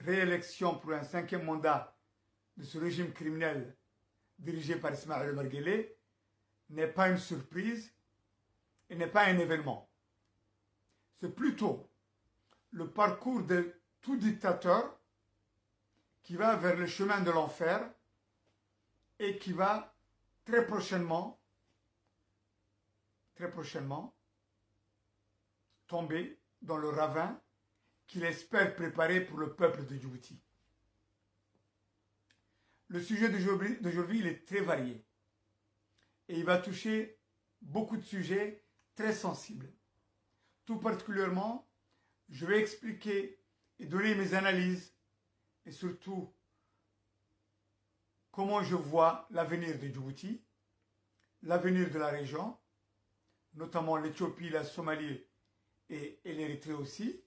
réélection pour un 5e mandat de ce régime criminel dirigé par Ismaël Omar Guelleh n'est pas une surprise et n'est pas un événement. C'est plutôt le parcours de tout dictateur qui va vers le chemin de l'enfer et qui va très prochainement tomber dans le ravin qu'il espère préparer pour le peuple de Djibouti. Le sujet d'aujourd'hui, il est très varié et il va toucher beaucoup de sujets très sensibles. Tout particulièrement, je vais expliquer et donner mes analyses et surtout comment je vois l'avenir de Djibouti, l'avenir de la région, notamment l'Éthiopie, la Somalie et l'Érythrée aussi.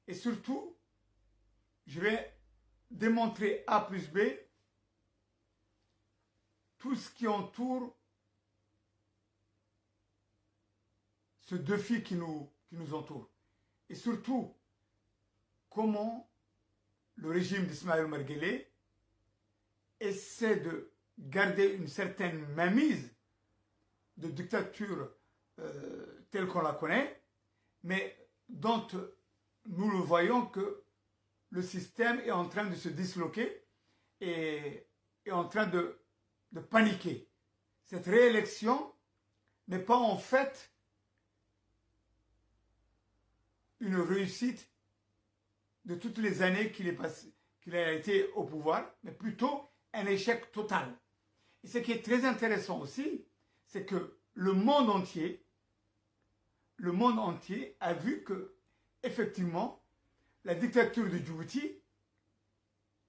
Et surtout, je vais démontrer A plus B tout ce qui entoure ce défi qui nous entoure. Et surtout, comment le régime d'Ismaël Omar Guelleh essaie de garder une certaine mainmise de dictature telle qu'on la connaît, mais dont nous le voyons que le système est en train de se disloquer et est en train de paniquer. Cette réélection n'est pas en fait une réussite de toutes les années qu'il a été au pouvoir, mais plutôt un échec total. Et ce qui est très intéressant aussi, c'est que le monde entier a vu que, effectivement, la dictature de Djibouti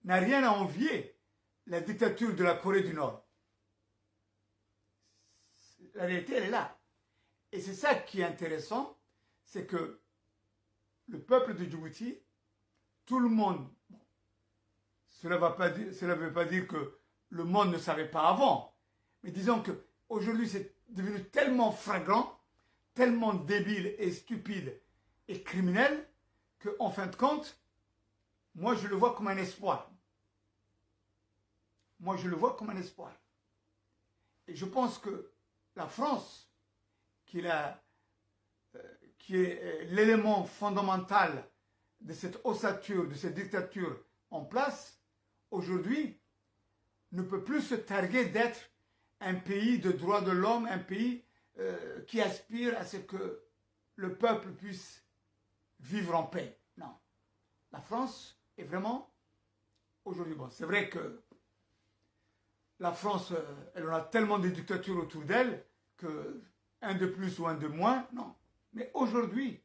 n'a rien à envier la dictature de la Corée du Nord. La réalité, elle est là. Et c'est ça qui est intéressant, c'est que le peuple de Djibouti, tout le monde, cela ne veut pas dire que le monde ne savait pas avant, mais disons qu'aujourd'hui c'est devenu tellement flagrant, tellement débile et stupide et criminel, qu'en fin de compte, moi je le vois comme un espoir. Moi je le vois comme un espoir. Et je pense que la France, qui est l'élément fondamental de cette ossature, de cette dictature en place, aujourd'hui, ne peut plus se targuer d'être un pays de droits de l'homme, un pays qui aspire à ce que le peuple puisse vivre en paix. Non. La France est vraiment, aujourd'hui, bon, c'est vrai que la France, elle en a tellement de dictatures autour d'elle que un de plus ou un de moins, non. Mais aujourd'hui,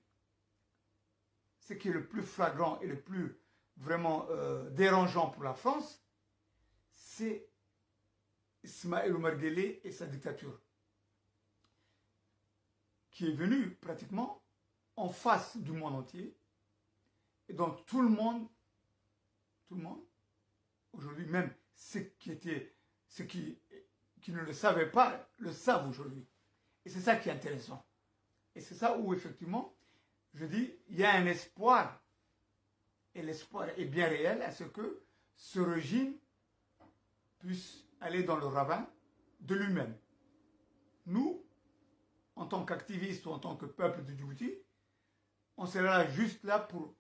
ce qui est le plus flagrant et le plus vraiment dérangeant pour la France, c'est Ismaël Omar Guelleh et sa dictature, qui est venue pratiquement en face du monde entier. Et donc tout le monde, aujourd'hui même ceux qui ne le savaient pas, le savent aujourd'hui. Et c'est ça qui est intéressant. Et c'est ça où effectivement, je dis, il y a un espoir. Et l'espoir est bien réel à ce que ce régime puisse aller dans le ravin de lui-même. Nous, en tant qu'activistes ou en tant que peuple de Djibouti, on sera juste là pour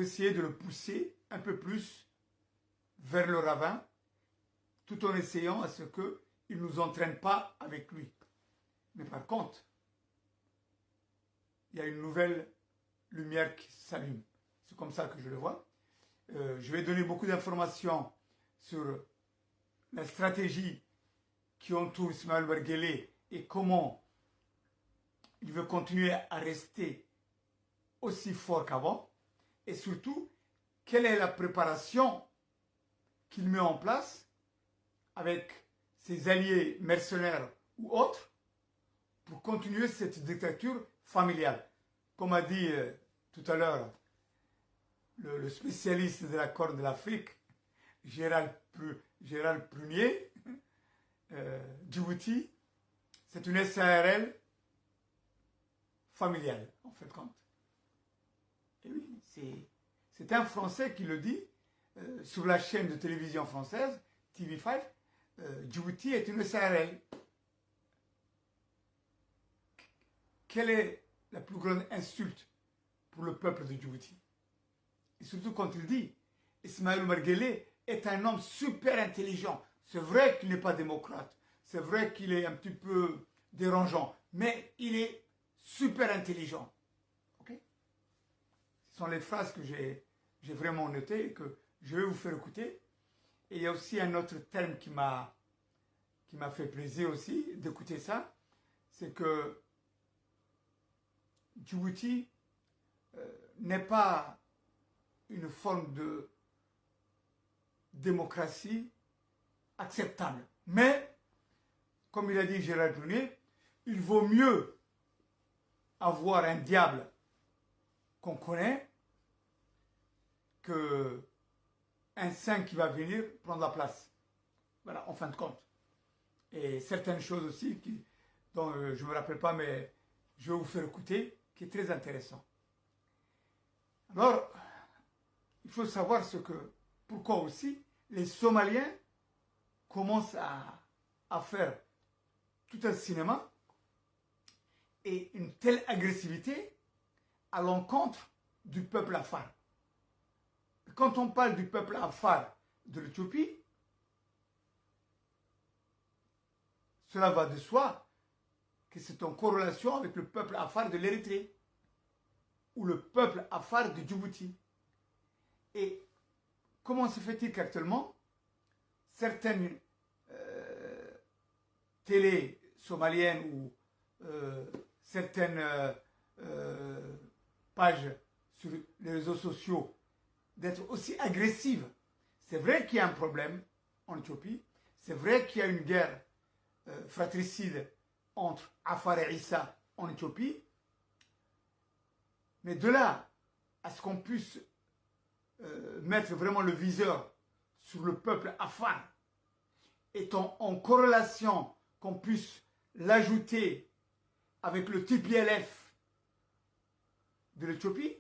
essayer de le pousser un peu plus vers le ravin, tout en essayant à ce qu'il ne nous entraîne pas avec lui. Mais par contre, il y a une nouvelle lumière qui s'allume. C'est comme ça que je le vois. Je vais donner beaucoup d'informations sur la stratégie qui entoure Ismaël Omar Guelleh et comment il veut continuer à rester aussi fort qu'avant. Et surtout, quelle est la préparation qu'il met en place avec ses alliés mercenaires ou autres pour continuer cette dictature familiale. Comme a dit tout à l'heure le spécialiste de la Corne de l'Afrique, Gérald Prunier, Djibouti, c'est une SARL familiale, en fait compte. Et oui, c'est un Français qui le dit, sur la chaîne de télévision française, TV5, Djibouti est une SARL. Quelle est la plus grande insulte pour le peuple de Djibouti? Et surtout quand il dit, Ismaël Omar Guelleh est un homme super intelligent. C'est vrai qu'il n'est pas démocrate, c'est vrai qu'il est un petit peu dérangeant, mais il est super intelligent. Okay? Ce sont les phrases que j'ai vraiment notées et que je vais vous faire écouter. Et il y a aussi un autre terme qui m'a fait plaisir aussi d'écouter ça, c'est que Djibouti n'est pas une forme de démocratie acceptable. Mais, comme il a dit Gérald Brunel, il vaut mieux avoir un diable qu'on connaît qu'un saint qui va venir prendre la place. Voilà, en fin de compte. Et certaines choses aussi dont je ne me rappelle pas, mais je vais vous faire écouter, qui est très intéressant. Alors, il faut savoir pourquoi aussi les Somaliens commencent à faire tout un cinéma et une telle agressivité à l'encontre du peuple afar. Quand on parle du peuple afar de l'Éthiopie, cela va de soi que c'est en corrélation avec le peuple afar de l'Érythrée ou le peuple afar de Djibouti. Et comment se fait-il qu'actuellement, certaines télés somaliennes ou certaines pages sur les réseaux sociaux d'être aussi agressives? C'est vrai qu'il y a un problème en Éthiopie, c'est vrai qu'il y a une guerre fratricide entre Afar et Issa en Éthiopie, mais de là à ce qu'on puisse mettre vraiment le viseur sur le peuple afar, étant en corrélation qu'on puisse l'ajouter avec le TPLF de l'Éthiopie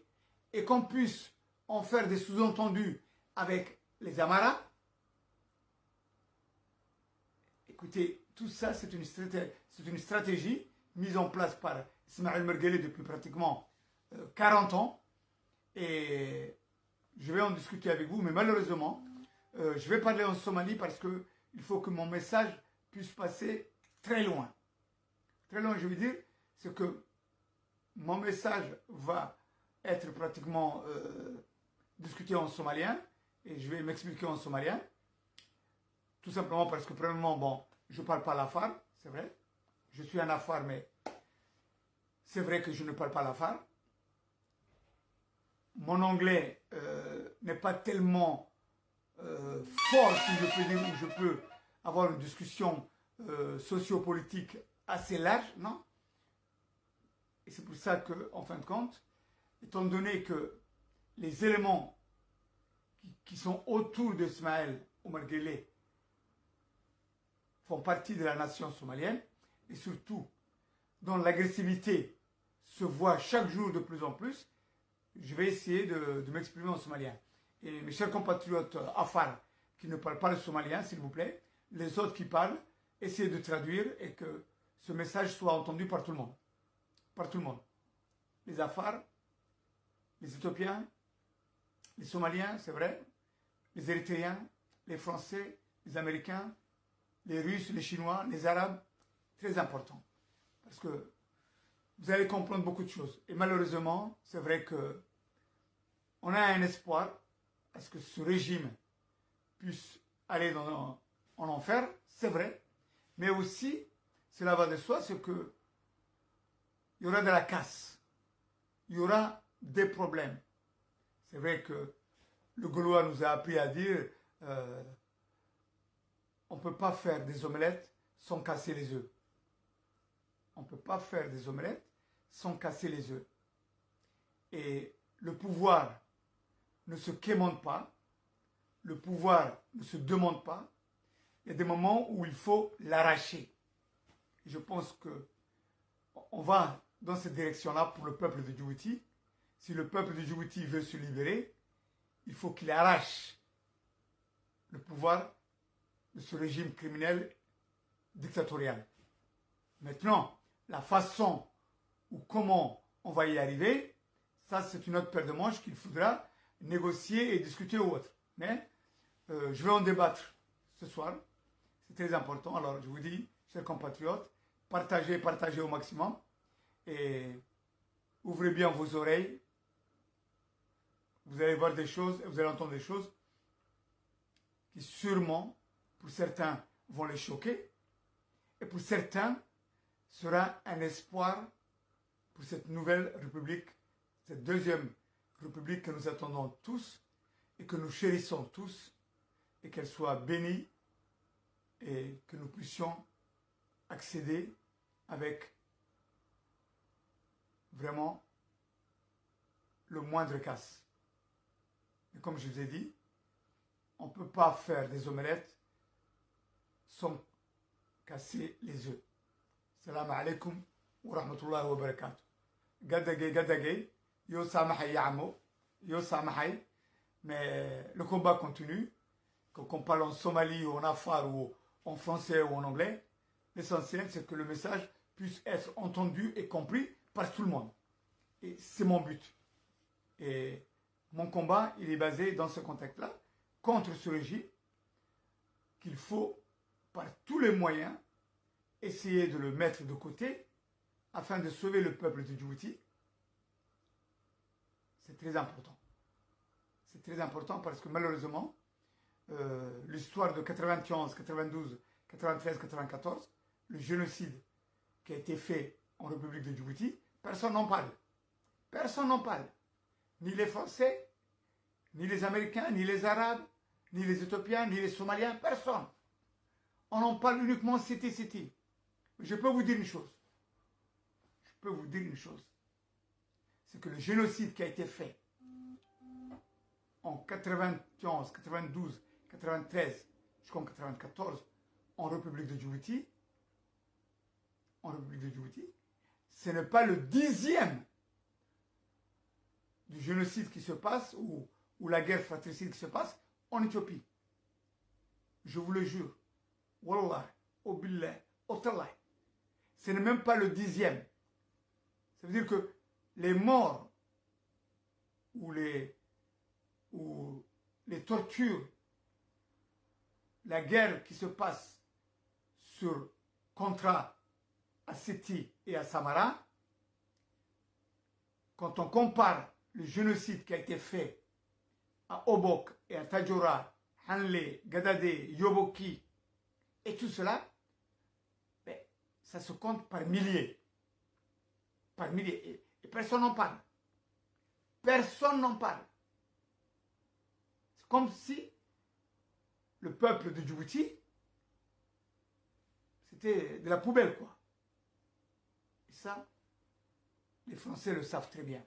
et qu'on puisse en faire des sous-entendus avec les Amaras. Écoutez, tout ça c'est une stratégie mise en place par Ismaël Omar Guelleh depuis pratiquement 40 ans et je vais en discuter avec vous, mais malheureusement, je vais parler en Somalie parce qu'il faut que mon message puisse passer très loin. Très loin, je veux dire, c'est que mon message va être pratiquement discuté en somalien et je vais m'expliquer en somalien. Tout simplement parce que, premièrement, bon, je ne parle pas l'afar, c'est vrai. Je suis un afar, mais c'est vrai que je ne parle pas l'afar. Mon anglais n'est pas tellement fort, si je peux dire, où je peux avoir une discussion sociopolitique assez large, non? Et c'est pour ça qu'en fin de compte, étant donné que les éléments qui sont autour d'Ismaël Omar Guelleh font partie de la nation somalienne, et surtout dont l'agressivité se voit chaque jour de plus en plus, je vais essayer de m'exprimer en somalien. Et mes chers compatriotes afar qui ne parlent pas le somalien, s'il vous plaît, les autres qui parlent, essayez de traduire et que ce message soit entendu par tout le monde. Par tout le monde. Les afars, les Éthiopiens, les Somaliens, c'est vrai, les Érythréens, les Français, les Américains, les Russes, les Chinois, les Arabes, très important. Parce que vous allez comprendre beaucoup de choses. Et malheureusement, c'est vrai que on a un espoir à ce que ce régime puisse aller en enfer, c'est vrai. Mais aussi, cela va de soi, c'est que il y aura de la casse. Il y aura des problèmes. C'est vrai que le Gaulois nous a appris à dire on ne peut pas faire des omelettes sans casser les œufs. On ne peut pas faire des omelettes sans casser les œufs. Et le pouvoir ne se quémande pas, le pouvoir ne se demande pas. Il y a des moments où il faut l'arracher. Je pense qu'on va dans cette direction-là pour le peuple de Djibouti. Si le peuple de Djibouti veut se libérer, il faut qu'il arrache le pouvoir de ce régime criminel dictatorial. Maintenant, la façon ou comment on va y arriver, ça c'est une autre paire de manches qu'il faudra négocier et discuter ou autre. Mais je vais en débattre ce soir. C'est très important. Alors je vous dis, chers compatriotes, partagez au maximum et ouvrez bien vos oreilles. Vous allez voir des choses et vous allez entendre des choses qui sûrement, pour certains, vont les choquer et pour certains, sera un espoir pour cette nouvelle république, cette deuxième république que nous attendons tous et que nous chérissons tous et qu'elle soit bénie et que nous puissions accéder avec vraiment le moindre casse. Mais comme je vous ai dit, on ne peut pas faire des omelettes sans casser les œufs. Salam alaikum wa rahmatullahi wa barakatuh. Gadagay, yo samahay ya'amo, yo samahay, mais le combat continue. Qu'on parle en Somalie ou en Afar ou en français ou en anglais, l'essentiel c'est que le message puisse être entendu et compris par tout le monde. Et c'est mon but. Et mon combat, il est basé dans ce contexte-là, contre ce régime, qu'il faut, par tous les moyens, essayer de le mettre de côté, afin de sauver le peuple de Djibouti. C'est très important. C'est très important parce que malheureusement, l'histoire de 91, 92, 93, 94, le génocide qui a été fait en République de Djibouti, personne n'en parle. Personne n'en parle. Ni les Français, ni les Américains, ni les Arabes, ni les Éthiopiens, ni les Somaliens, personne. On en parle uniquement city. Mais je peux vous dire une chose. C'est que le génocide qui a été fait en 91, 92, 93, jusqu'en 94, en République de Djibouti, ce n'est pas le 10e du génocide qui se passe ou la guerre fratricide qui se passe en Éthiopie. Je vous le jure. Wallah, Obillah, Otallah. Ce n'est même pas le 10e. Ça veut dire que les morts ou les tortures, la guerre qui se passe sur Contra, à Seti et à Samara, quand on compare le génocide qui a été fait à Obok et à Tadjoura, Hanle, Gadade, Yoboki et tout cela, ben, ça se compte par milliers. Par milliers. Et personne n'en parle. Personne n'en parle. C'est comme si le peuple de Djibouti, c'était de la poubelle, quoi. Et ça, les Français le savent très bien.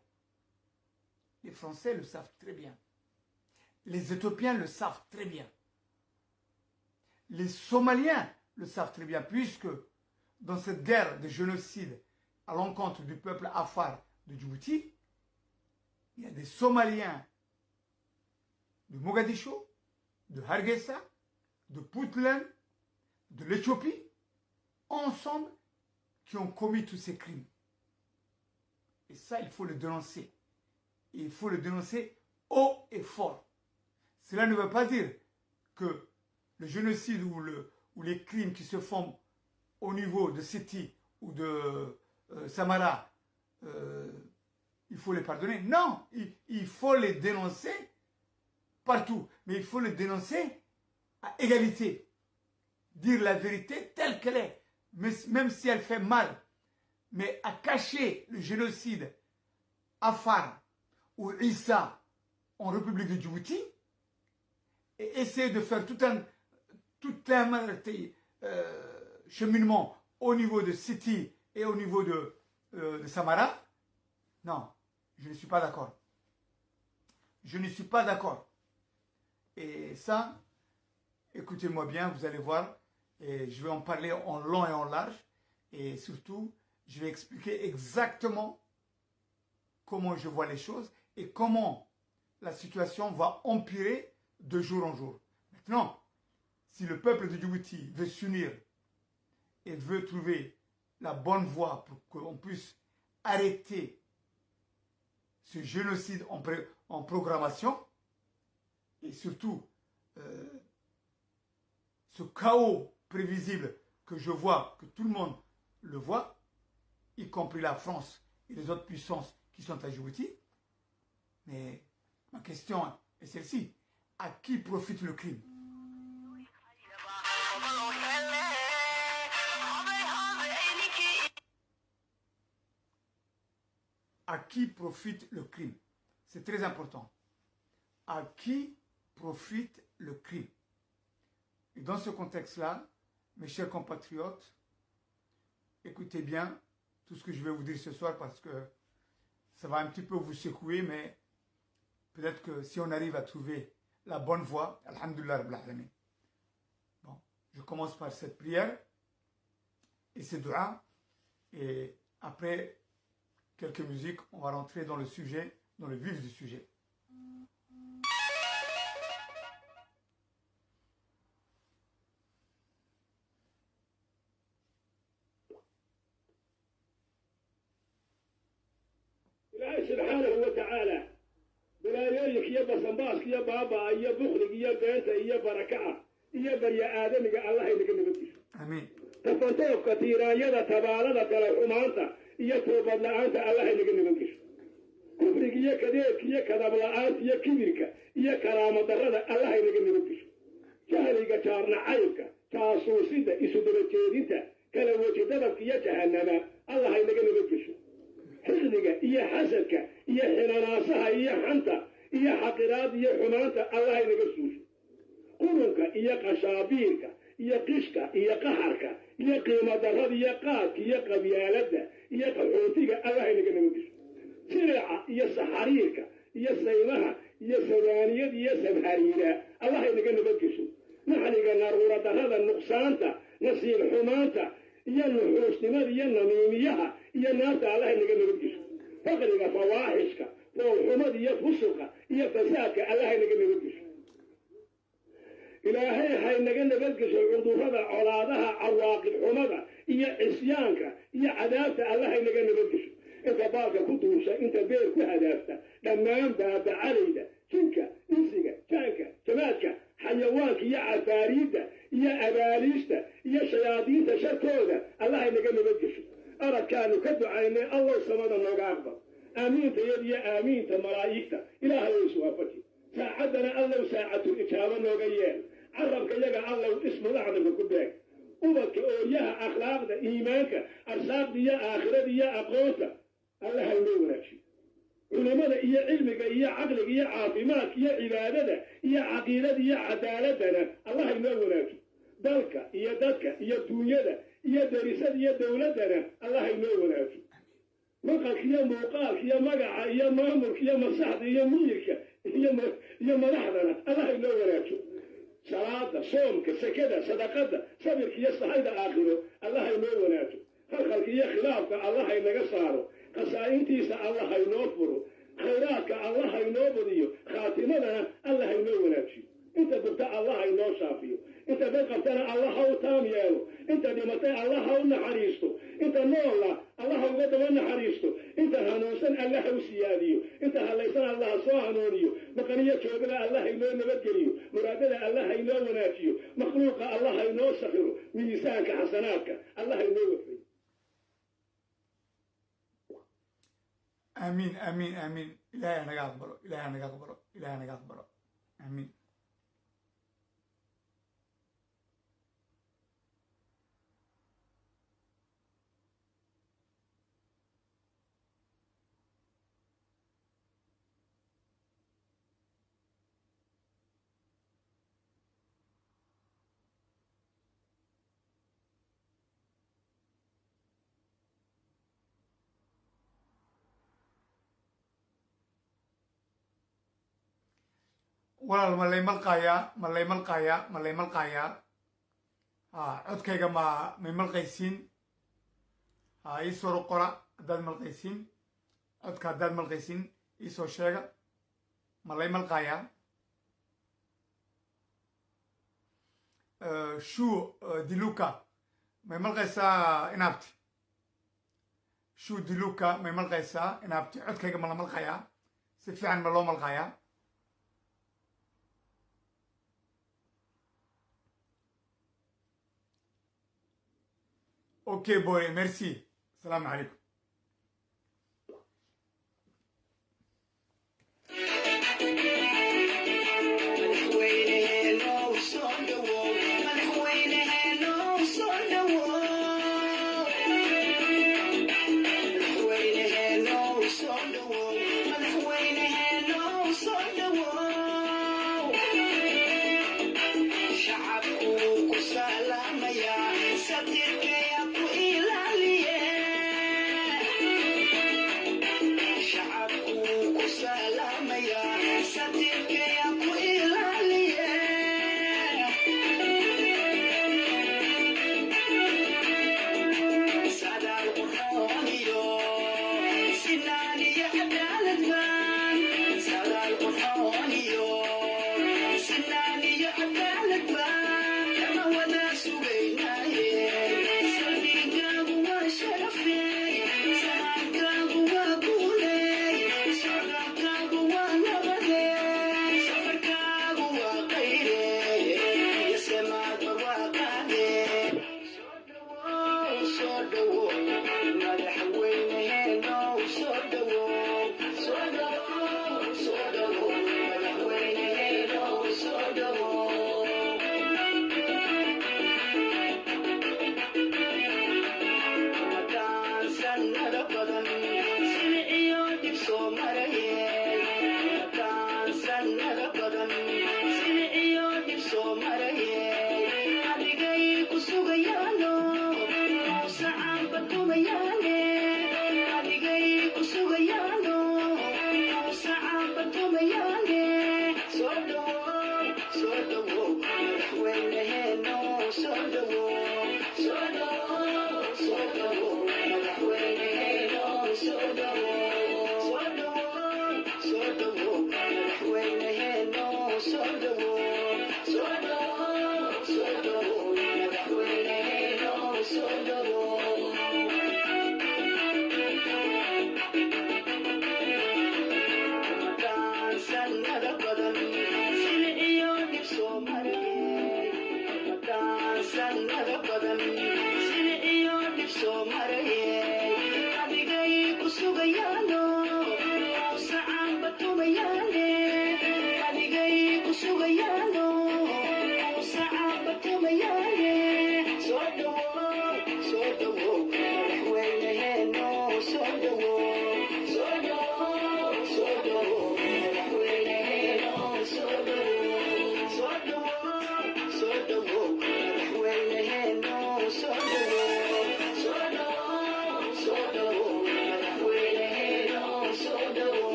Les Français le savent très bien. Les Éthiopiens le savent très bien. Les Somaliens le savent très bien, puisque dans cette guerre de génocide à l'encontre du peuple Afar de Djibouti, il y a des Somaliens de Mogadiscio, de Hargeisa, de Puntland, de l'Éthiopie, ensemble, qui ont commis tous ces crimes. Et ça, il faut le dénoncer. Et il faut le dénoncer haut et fort. Cela ne veut pas dire que le génocide ou les crimes qui se font au niveau de Seti ou de Samara, il faut les pardonner. Non, il faut les dénoncer partout. Mais il faut les dénoncer à égalité. Dire la vérité telle qu'elle est. Même si elle fait mal. Mais à cacher le génocide Afar ou Issa en République de Djibouti et essayer de faire tout un cheminement au niveau de Seti et au niveau de Samara, non, je ne suis pas d'accord. Je ne suis pas d'accord. Et ça, écoutez-moi bien, vous allez voir, et je vais en parler en long et en large, et surtout, je vais expliquer exactement comment je vois les choses et comment la situation va empirer de jour en jour. Maintenant, si le peuple de Djibouti veut s'unir et veut trouver la bonne voie pour qu'on puisse arrêter ce génocide en programmation et surtout ce chaos prévisible que je vois, que tout le monde le voit, y compris la France et les autres puissances qui sont à Djibouti. Mais ma question est celle-ci. À qui profite le crime? À qui profite le crime? C'est très important. À qui profite le crime? Et dans ce contexte-là, mes chers compatriotes, écoutez bien tout ce que je vais vous dire ce soir parce que ça va un petit peu vous secouer, mais peut-être que si on arrive à trouver la bonne voie, alhamdoulilah rabbil alamin. Bon, je commence par cette prière et ces dua, et après quelques musiques, on va rentrer dans le sujet, dans le vif du sujet. سبحانه وتعالى بلا يلك يا بصنباس يا بابا يا بخلق يا بنت يا بركعة يا بني آدم الله يلك نبتش آمين. تفنتوك كثيرا يدا تبالة تلحمانتا يا توبة لأنت الله يلك نبتش كفرك يا كذيك يا كذب لأنت يا كبيرك يا كرامة درد الله يلك نبتش جهلك شارنا عيبك تاسوسيدا إسودر جيدينتا كلا وجدبك يا جهنم الله يلك نبتش حقدك إيا حسدك إيا حناناسها إيا حنتا إيا حقرات إيا حمانتا الله ينقصوش قرنك إيا قشابيرك إيا قشك إيا قحرك إيا قيمة درد إيا قاتك إيا قبيالتك إيا قحوتك الله ينقصوش سرعة إيا سحريرك إيا سيمها إيا سودانية إيا سمحريرة الله ينقصوش نحن نارورة هذا النقصانتا نسيب حمانتا إيا النحوش نمد إيا النميميها إيا الناس الله ينقل نبكش فقرك فواحشك فوالحمد إيا فسقك إيا فساك الله ينقل نبكش إلهي هاي نقل نبكش عضوفة عرادها عواقب حمد إيا عصيانك إيا عذابك الله ينقل نبكش إنت باك كدوشة إنت بيرك هدافك لما ينبع بعريدة شنك إنسك كانك جمالك حيوانك يا عفاريدة يا أباليشة يا شياطين شركوده الله ينقل نبكش أرى كانوا كدعيني الله سمد النقاقضة آمين تيدي آمين تملايكتا إلهي يسوى ساعدنا الله ساعة الإجابة نوغيين عربك يقع الله اسم لعنك كبيك وبك أوليها أخلاق دا إيمانك أرساق دي آخرة دي أقوتك الله ينوغنك علماء إيا علمك إيا عقلك إيا عاطمات إيا عبادتك إيا عقيدة إيا عدالتنا الله ينوغنك دلك إيا دلك إيا دنيا إيا درسات إيا دولتنا الله ينوغنك مقالك يا موقالك يا مقع يا مامرك يا مصحد يا ميرك يا ملحظنا الله ينوغنك صلاة صومك سكدة صدقة صبرك يا صحيدة آخره الله ينوغنك خلقك يا خلافك الله ينقصاره قصائنتيس الله ينوفره خيراتك الله ينوبديو خاتمنا الله ينوغنك انت ببتاع الله ينو شافيه انت بقبتنا الله هو تام يالو انت دمتاع الله هو نحريستو انت نولا الله هو قدوا نحريستو انت هنوسن الله هو سياديو انت هليسن الله سوا هنونيو مقنية شوقنا الله ينو نبدليو مرادنا الله ينو وناتيو مخلوق الله ينو سخره ميزانك حسناتك الله ينو وفي آمين آمين آمين إلهي أنا أكبر إلهي أنا أكبر إلهي أنا أكبر آمين. walaal ma lay malqayaa codkayga may malqaysiin ii soo qora haddaad malqaysiin codka haddaad malqaysiin ii soo sheega ma lay malqayaa شو ديلوكا ما ملقيسا إنابتي شو ديلوكا ما ملقيسا إنابتي عد كيغا ملا ملقايا سيفي عن ملو ملقايا اوكي بوي ميرسي السلام عليكم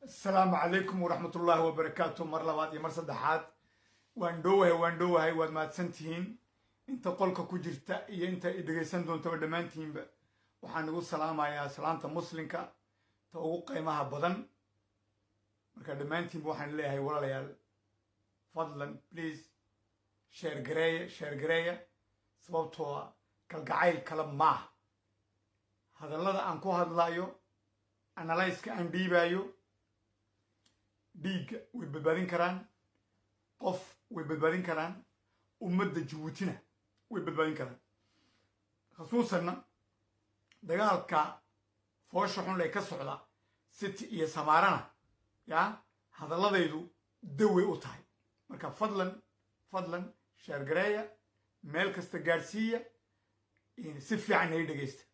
السلام عليكم ورحمة الله وبركاته مر لباد مر صدحات واندوه واد ما تسنتين انت قولك كجرتا iyo inta idageysan doonto dhamaantiinba waxaan ugu salaamayaa salaanta muslimka ta ugu qiimaha badan marka dhamaantiin waxaan leeyahay walaalayaal fadlan please share gareeya sababtoo kalgacayl kala ma hadallada aan ku hadlayo analyze-ka aan dhiibayo dhiigga way badbaadin karaan qof way badbaadin karaan ummadda Jabuutina way badbaadin karaan khasuusanna dagaalka foosha xun leh ka socda city iyo Samaarana ya hadalladaydu dawey u tahay marka fadlan share gareeya meel kasta gaarsiiya in si fiican ay dhageysta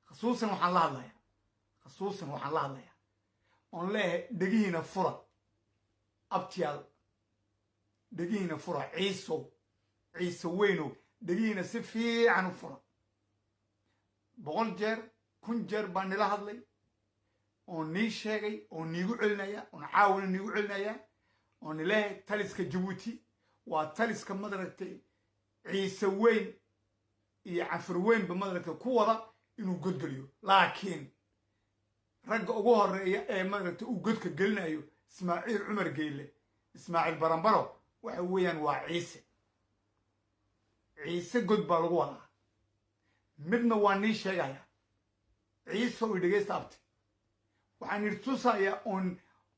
khasuusan waxaan la hadlayaa on leeyahay dhagihiina fura abtiyaal dhagihiina fura ciise weynow dhagihiina si fiican u fura 100 jeer 1000 jeer baan nila hadlay oo nii sheegay oo niigu celinaya oo caawina niigu celinaya oo nileeyahay taliska Jabuuti waa taliska madaragtay ciise weyn iyo cafar weyn ba madaragtay ku wada inuu godgaliyo laakiin ragga ugu horeeya ee maaragtay uu godka gelinayo ismaaciil cumar geelle ismaaciil barambaro waxa weeyaan waa ciise ciise god baa lagu wadaa midna waa nii sheegaya ciise oo dhegaysta abti waxaan idhi tusayaa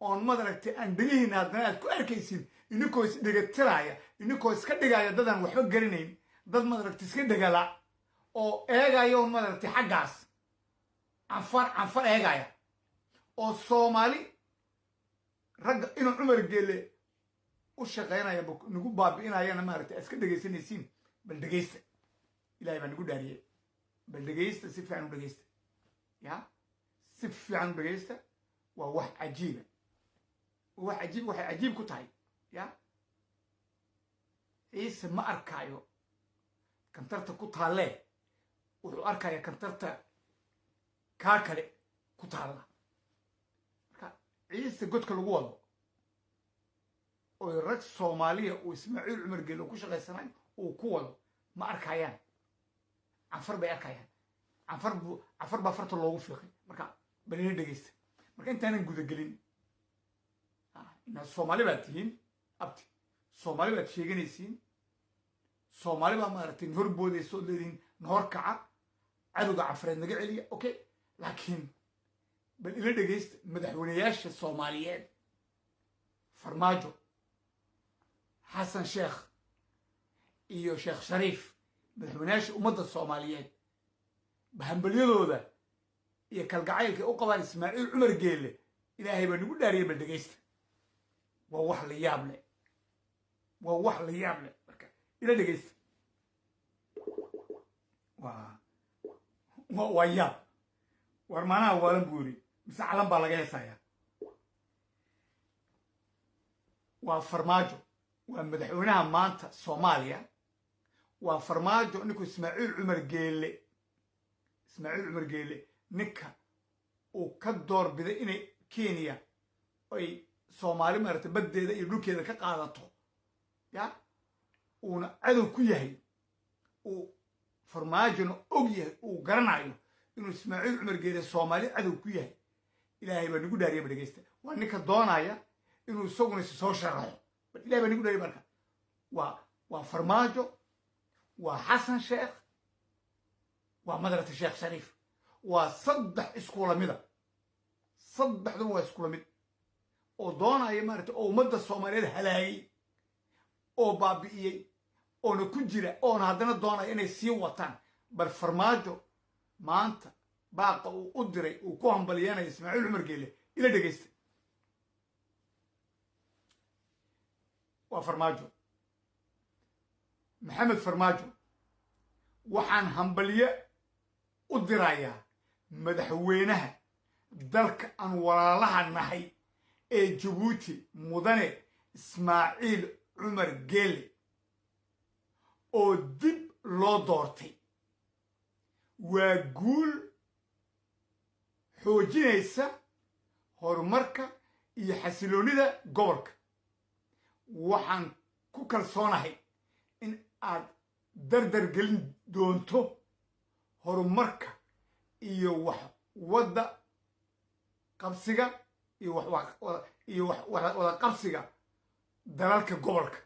oon madaragtay aan dhegihiina haddana aad ku arkaysin ininkoo isdhegatiraya ininkoo iska dhigaya dadaan waxba garanayn dad madaragtay iska dhegala oo eegaya on madaragtay xaggaas canfar eegaya oo soomaali ragga inuu cumar geelle u shaqaynaya nagu baabi'inayana maaragtay iska dhegaysanaysiin bal dhegaysta ilahay baa nagu dhaariyey bal dhegaysta si fiican u dhegaysta ya si fiican u dhegaysta waa wax cajiiba wax cajiib waxay cajiib ku tahay ya ciise ma arkaayo kantarta ku taallee wuxuu arkaya kantarta kaa kale ku taalla marka ciise godka lagu wado oo rag soomaaliya uu ismaaciil cumar geelle ku shaqaysanayo uu ku wado ma arkayaan canfar bay arkayaan canfar baa farta loogu fiiqay marka balina dhegaysta marka intaanan gudagelin inaad soomaali baad tihiin abti soomaali baad sheeganaysiin soomaali baa maaragtay nahor boodaysa ood leedihiin nahor kaca cadowga canfareed naga celiya okay laakiin bal ila dhegaysta madaxweynayaasha soomaaliyeed farmaajo xasan sheekh iyo sheekh shariif madaxweynayaasha ummadda soomaaliyeed bahambalyadooda iyo kalgacaylka u qabaan ismaaciil cumar geelle ilaahay baa nagu dhaariyay bal dhegaysta waa wax la yaab leh waa wax la yaab leh marka ila dhegaysta waa yaab war maanaha waalan buu yidhi mise calan baa laga heesayaa waa farmaajo waa madaxweynaha maanta soomaaliya waa farmaajo ninku ismaaciil cumar geelle ninka uu ka doorbiday inay kenya ay soomaali maaragtay baddeeda iyo dhulkeeda ka qaadato ya uuna cadow ku yahay uu farmaajona og yahay uu garanayo inuu ismaaciil cumar geelle soomaali cadow ku yahay ilaahay baa nagu dhaariya ba dhegaysta waa ninka doonaya inuu isaguna isi soo sharaxo bal ilahay baa nagu dhaariya marka waa farmaajo waa xasan sheekh waa madarata sheekh shariif waa saddex iskula mida saddexdun waa iskula mid oo doonaya maaragtay oo ummadda soomaaliyeed halaagay oo baabi'iyey oona ku jira oona haddana doonaya inay sii wataan bal farmaajo maanta baaqa uu u diray uu ku hambalyeynaya ismaaciil cumar geelle ila dhegaysta waa farmaajo maxamed farmaajo waxaan hambalye u dirayaa madaxweynaha dalka aan walaalaha nahay ee jabuuti mudane ismaaciil cumar geelle oo dib loo doortay waa guul xoojinaysa horumarka iyo xasiloonida gobolka waxaan ku kalsoonahay in aad dardar gelin doonto horumarka iyo wax wadda qabsiga iyo wada qabsiga dalalka gobolka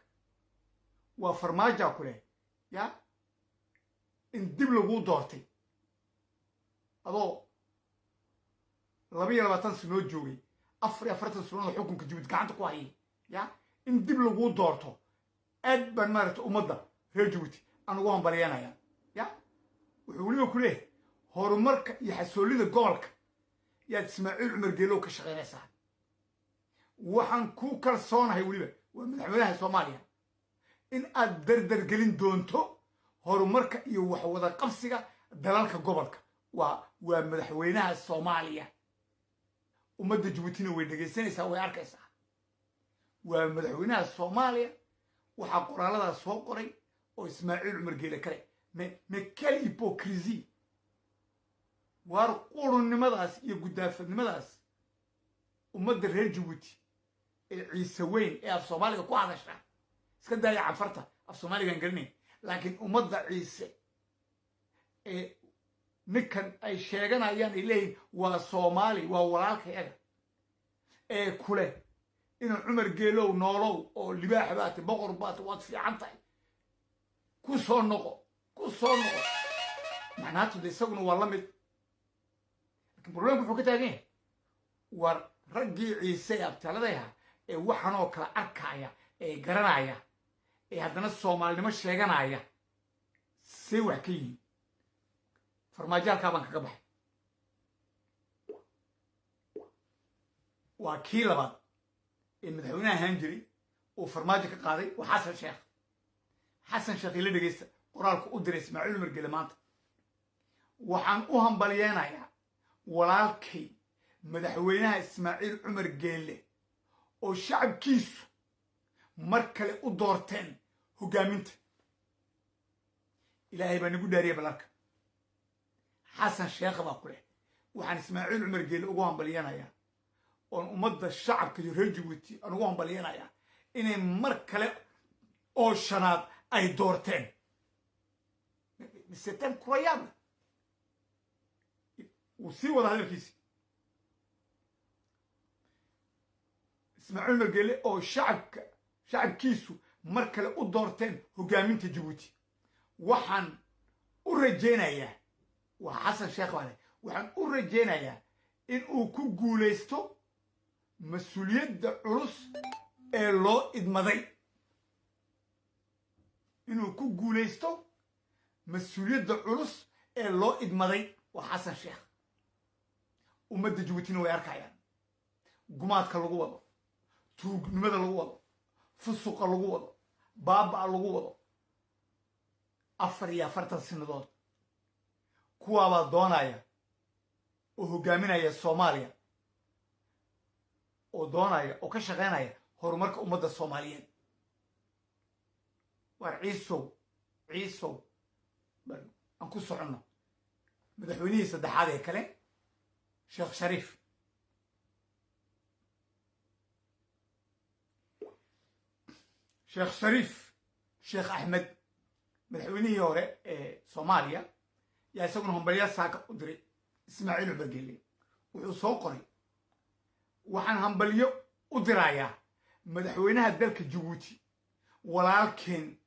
waa farmaajaa ku leh ya in dib laguu doortay adoo 22 sanoo joogay 44 sanood xukunka Jabuuti gacanta ku hayay ya in dib laguu doorto aad baan maaragtay ummadda reer Jabuuti aan ugu hambalyeynaya ya wuxuu weliba ku leeyahay horumarka iyo xasoolida gobolka yaad ismaaciil cumar geelle ka shaqaynaysaa waxaan ku kalsoonahay weliba waa madaxweynaha soomaaliya in aad dardar gelin doonto horumarka iyo wax wada qabsiga dalalka gobolka waa madaxweynaha soomaaliya ummadda Jabuutina way dhegaysanaysaa way arkaysaa waa madaxweynaha soomaaliya waxaa qoraaladaas soo qoray oo ismaaciil cumar geelle kale mais quelle hypocrisie waar qurunimadaas iyo gudaafadnimadaas ummadda reer Jabuuti ee ciise weyn ee af soomaaliga ku hadasha iska daaya canfarta af soomaaligan garanayn laakiin ummadda ciise ee ninkan ay sheeganayaan ay leeyihin waa soomaali waa walaalkayaga ee kule inuu cumar geelow noolow oo libaax baati boqor baati waad fiican tahay ku soo noqo macnaatu de isaguna waa la mid laakiin problemku wuxuu ka taagan yahay war raggii ciise ee abtaaladayha ee waxanoo kala arkaya ee garanaya ee haddana soomaalinimo sheeganaya say wax ka yihiin farmaajo halkaa baan kaga baxay waa kii labaad ee madaxweynaha ahaan jiray uu farmaajo ka qaaday waa xasan sheekh ila dhegaysta qoraalku u diray ismaaciil umar gele maanta waxaan u hambalyeenayaa walaalkay madaxweynaha ismaaciil cumar geelle oo shacabkiisu mar kale u doorteen hoggaaminta ilaahay baa nagu dhaariya ballanka xasan sheekh baa ku leh waxaan ismaaciil cumar geelle ugu hambalyeenayaa oon ummadda shacabka iyo reer jabuuti aan ugu hambalyeenayaa inay mar kale oo shanaad ay doorteen mise tan kurayaadna wuu sii wada hadalkiisi ismaaciil cumar geelle oo shacabkiisu mar kale u doorteen hoggaaminta jabuuti waxaan u rajaynayaa waa xasan sheekh baa leh waxaan u rajaynayaa in uu ku guulaysto mas-uuliyadda culus ee loo idmaday inuu ku guulaysto mas-uuliyadda culus ee loo idmaday waa xasan sheekh ummadda jabuutina way arkayaan gumaadka lagu wado tuugnimada lagu wado fusuqa lagu wado baaba'a lagu wado 44 sanadood kuwaabaa doonaya oo hoggaaminaya soomaaliya oo doonaya oo ka shaqaynaya horumarka ummadda soomaaliyeed waar ciisow bal aan ku soconno madaxweynihii saddexaad ee kale sheekh shariif sheekh axmed madaxweynihii hore ee soomaaliya yaa isaguna hambalya saaka u diray ismaaciil cumar geelle wuxuu soo qoray waxaan hambalyo u dirayaa madaxweynaha dalka jabuuti walaalkeen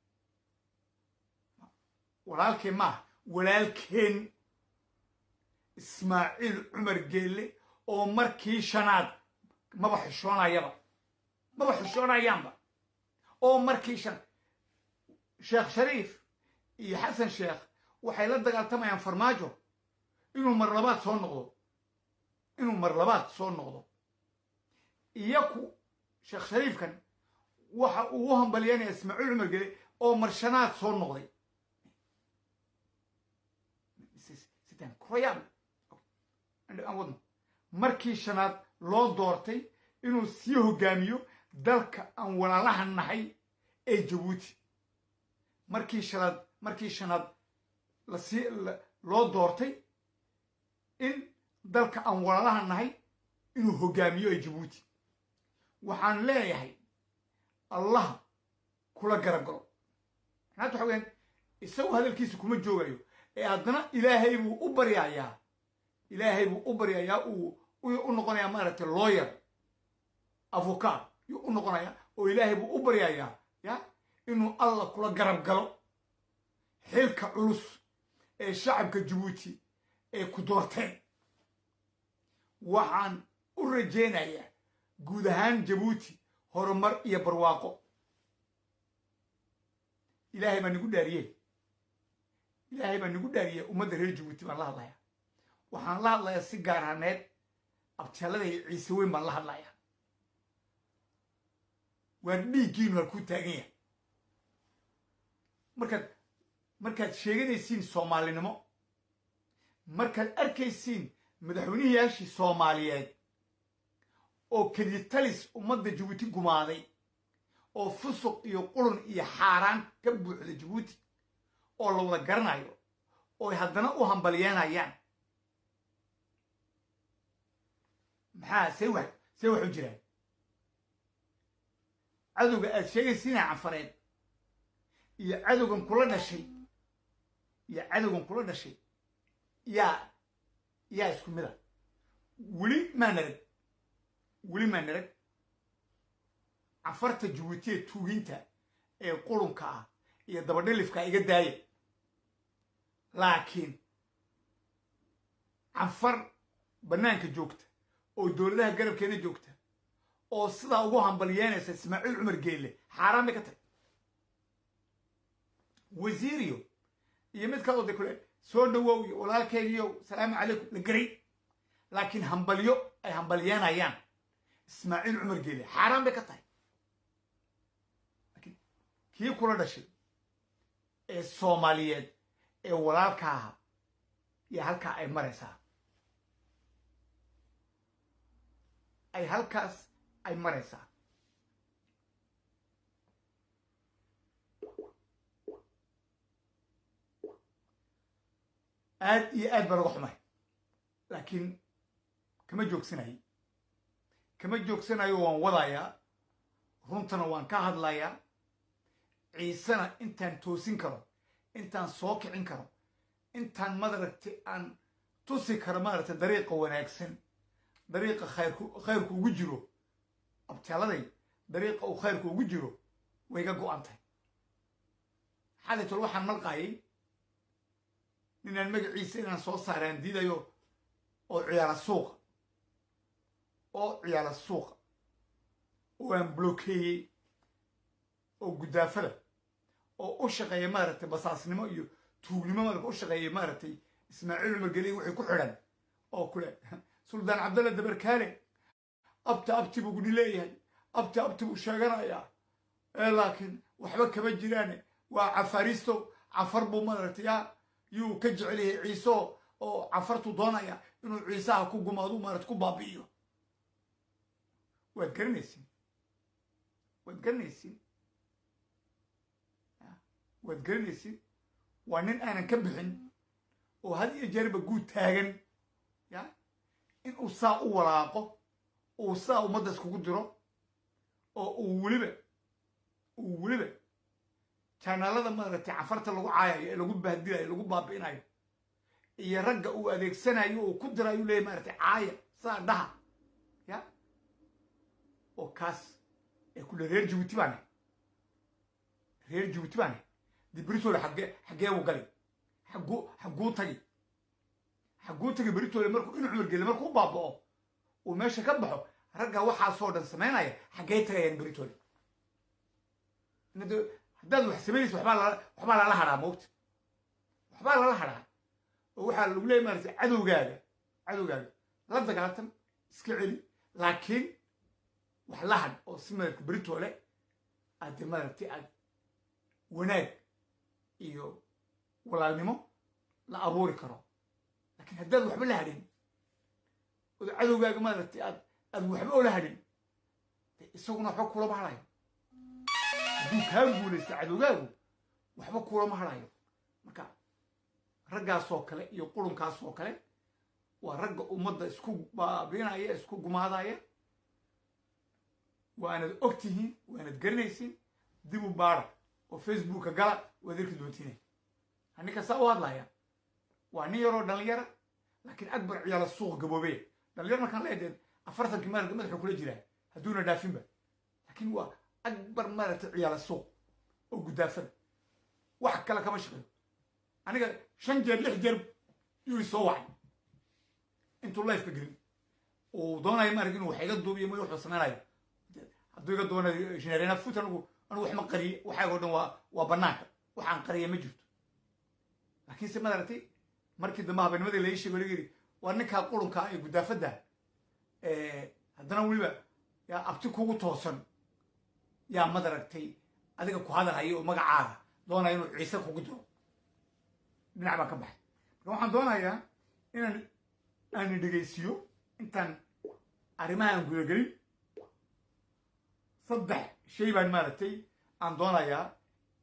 ismaaciil cumar geelle oo markii shanaad maba xishoonayaanba oo markii sheekh shariif iyo xasan sheekh waxay la dagaaltamayaan farmaajo inuu mar labaad soo noqdo iyaku sheekh shariifkan waxa uu u hambalyanaya ismaaciil cumar geelle oo mar shanaad soo noqday markii shanaad loo doortay inuu sii hoggaamiyo dalka aan walaalaha nahay ee jabuuti markii shanaad loo doortay in dalka aan walaalaha nahay inuu hoggaamiyo ee jabuuti waxaan leeyahay allah kula garab galo maxnaata waxa weyaan isagu hadalkiisa kuma joogayo ee haddana ilaahay buu u baryayaa uu u noqonayaa maaragtay lawyer avocat yuu u noqonayaa oo ilaahay buu u baryayaa ya inuu allah kula garab galo xilka culus ee shacabka jabuuti ay ku doorteen waxaan u rajaynayaa guud ahaan jabuuti horumar iyo barwaaqo ilaahay baa nagu dhaariyey ummadda reer jabuuti baan la hadlayaa waxaan la hadlayaa si gaar ahaaneed abtaalada iyo ciise weyn baan la hadlayaa waan dhiiggiinu halkuu taagan yahay markaad sheeganaysiin soomaalinimo markaad arkaysiin madaxweynayaashii soomaaliyeed oo kelitalis ummadda jabuuti gumaaday oo fusuq iyo qulun iyo xaaraan ka buuxda jabuuti oo la wada garanayo ooy haddana u hambalyeenayaan maxaa see wax u jiraan cadowga aad sheegaysiina canfareed iyo cadowgan kula dhashay yaa isku mid ah weli maan arag canfarta jabuutiya tuuginta ee qurunka ah iyo dabadhilifka iga daaya laakiin canfar bannaanka joogta oo dowladaha garabkeena joogta oo sidaa ugu hambalyeynaysa ismaaciil cumar geelle xaaraan bay ka tahay wasiiriyo iyo mid kaloo de kule soo dhawow iyo walaalkeygiyo salaamu calaykum la garay laakiin hambalyo ay hambalyeynayaan ismaaciil cumar geelle xaaraan bay ka tahay laakiin kii kula dhashay ee soomaaliyeed ee walaalka aha iyo halkaa ay maraysaa halkaas ay maraysaa aad iyo aad baan uga xumay laakiin kama joogsanayo waan wadayaa runtana waan ka hadlayaa ciisena intaan toosin karo intaan soo kicin karo intaan madaragtay aan tusi karo maaragtay dariiqa wanaagsan dariiqa khayrku ugu jiro abtaaladay dariiqa uu khayrku ugu jiro way ga go'an tahay xalaytol waxaan malqaayay ninaan magaciisa inaan soo saaraan diidayo oo ciyaala suuqa oo aan blokeeyey oo gudaafada oo u shaqeeya maaragtay basaasnimo iyo tuugnimo marka u shaqeeya maaragtay ismaaciil cumar geliy waxay ku xidhan oo kule suldaan cabdalla dabarkaale abti buu guni leeyahay abti buu sheeganayaa laakiin waxba kama jiraane waa cafariisto cafar buu maaragtay yuu ka jecel yahay ciiso oo cafartu doonaya inuu ciisaha ku gumaadu maaragtay ku baabi'iyo waad garanaysiin waa nin aanan ka bixin oo had iyo jeerba guud taagan inuu saa u walaaqo uu saa ummadda iskugu diro oo uu weliba janaalada maaragtay cafarta lagu caayayo ee lagu bahdilayo lagu baabi'inayo iyo ragga uu adeegsanayo oo ku dirayo leeyahy maaragtay caaya saa dhaha oo kaas ee kule reer jabuuti baane dee beritooda xaggee buu galay xagguu tagi beritooda markuu inu cumar geelle markuu baaba'o uu meesha ka baxo ragga waxaasoo dhan samaynaya xaggee tagayaan beritooda haddaad wax samaynaysa waxbaa lala hadhaa moogta waxbaa lala hadhaa oo waxaa lagu leeyay maaragtay cadowgaaga la dagaaltan iska celi laakiin wax la hadh oo si maaragta beritoole aad maaragtay aad wanaag iyo walaalnimo la abuuri karo laakiin haddaad waxba la hadhin oo cadowgaaga maaragtay aad waxba oo la hadhin isaguna waxba kulama hadhayo hadduu kaa guulaysta cadowgaagu waxba kulama hadhayo marka raggaasoo kale iyo qurunkaasoo kale waa ragga ummadda isku baabiinaya isku gumaadaya waanad og tihiin waanad garanaysiin dib u baara oo facebooka gala waad arki doontiine ninka saa u hadlaya waa nin yaroo dhallinyara laakiin akbar ciyaala suuq gaboobeya dhallinyar markaan leedeed 40 madaxuu kula jiraa hadduuna dhaafinba laakiin waa akbar maaragtay ciyaala suuq oo gudaafada wax kale kama shaqeeyo aniga 5 jeer 6 jeer yuu soo wacay intuu life ka gelin oo doonayo maaragtay inuu wax iga duubiyo ma wuxuu samaynayo hadduu iga doonayo shineerina fuut anigu wax ma qariye waxaagoo dhan waa bannaanka waxaan qariya ma jirto laakiin se maaragtay markii dambe habeennimadii la ii sheego laga yidhi waa ninkaa qurunka ee gudaafadda haddana weliba yaa abti kugu toosan yaa madaragtay adiga ku hadalhaya oo magacaaga doonaya inuu ciise kugu diro dhinac baan ka baxay marka waxaan doonayaa aan dhegaysiyo intaan arrimaha aan gudagelin 3 shay baan maaragtay aan doonayaa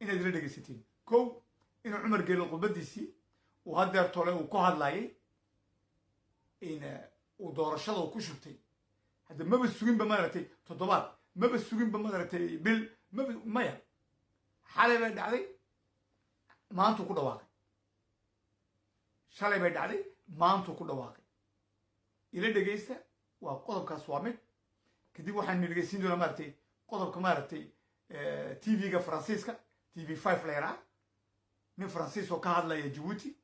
inaad ila dhegaysatiin kow inuu cumar geelle khudbadiisii uu haddeer tole uu ku hadlayay uu doorashada uu ku shubtay hadda maba suginba maaragtay 7 maba suginba maaragtay bil maya xalay bay dhacday maantuu ku dhawaaqay shalay bay dhacday maantuu ku dhawaaqay ila dhegaysta waa qodobkaas waa mid kadib waxaan dhegaysiin doonaa maaragtay qodobka maaragtay tv-ga faransiiska tv5 la yaraa nin faransiis oo ka hadlaya jabuuti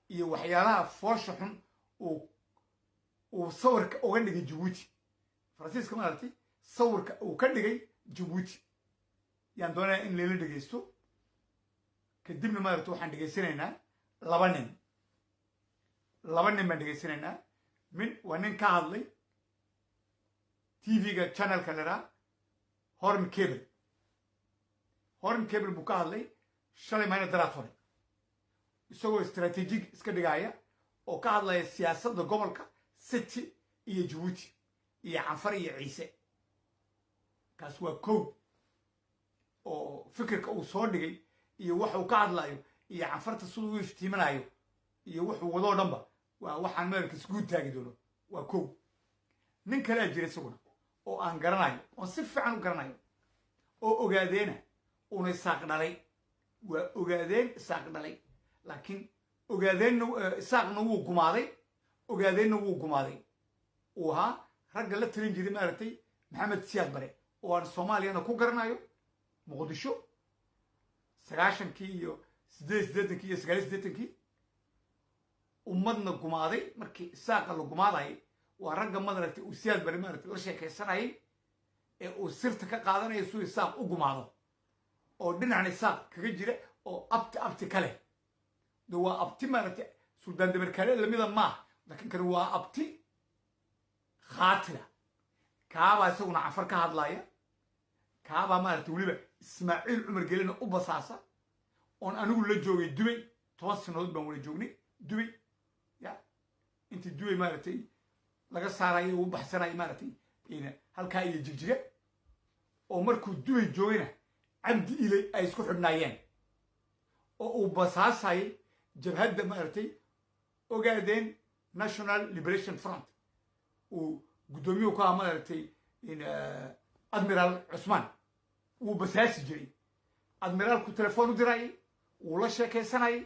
iyo waxyaalaha foosha xun uu sawirka uga dhigay jabuuti faransiiska maaragtay sawirka uu ka dhigay jabuuti yaan doonaya in layla dhegaysto kadibna maaragtay waxaan dhegaysanaynaa laba nin baan dhegaysanaynaa waa nin ka hadlay tv-ga channelka laraa horn cable buu ka hadlay shalay mayna daraad hore isagoo istaraatiijig iska dhigaya oo ka hadlaya siyaasadda gobolka city iyo jabuuti iyo canfar iyo ciise kaas waa kow oo fikirka uu soo dhigay iyo waxuu ka hadlayo iyo canfarta siduu u iftiiminayo iyo wuxuu wadoo dhanba waa waxaan meelkas guud taagi doono waa kow nin kalea jira isaguna oo aan garanayo oon si fiican u garanayo oo ogaadeena una isaaq dhalay waa ogaadeen isaaq dhalay laakiin ogaadeenna isaaqna wuu gumaaday ogaadeenna wuu gumaaday uu ahaa ragga la talin jiray maaragtay maxamed siyaad bare oo aan soomaaliyana ku garanayo muqdisho 90kii iyo 88kii iyo 89kii ummadna gumaaday markii isaaqa la gumaadayay waa ragga madaragtay uu siyaad bare maaragtay la sheekaysanayay ee uu sirta ka qaadanaya suu isaaq u gumaado oo dhinacna isaaq kaga jira oo abti kale de waa abti maaragtay suldaan dabarkaale lamida maaha laakiin kan waa abti khaatila kaabaa isaguna cafar ka hadlaya kaabaa maaragtay weliba ismaaciil cumar gelina u basaasa oon anigu la joogay dubay 10 sanadood baan wala joognay dubay ya intii dubay maaragtay laga saarayo u baxsanayo maaragtay halkaa iyo jigjiga oo markuu dubay joogayna cabdi ilay ay isku xidhnaayeen oo uu basaasayay jabhadda maaragtay ogaadeen national liberation front uu guddoomiyuhu ka ahaa maaragtay admiraal cusmaan wuu basaasi jiray admiraalku telefoon u dirayay wuu la sheekaysanayay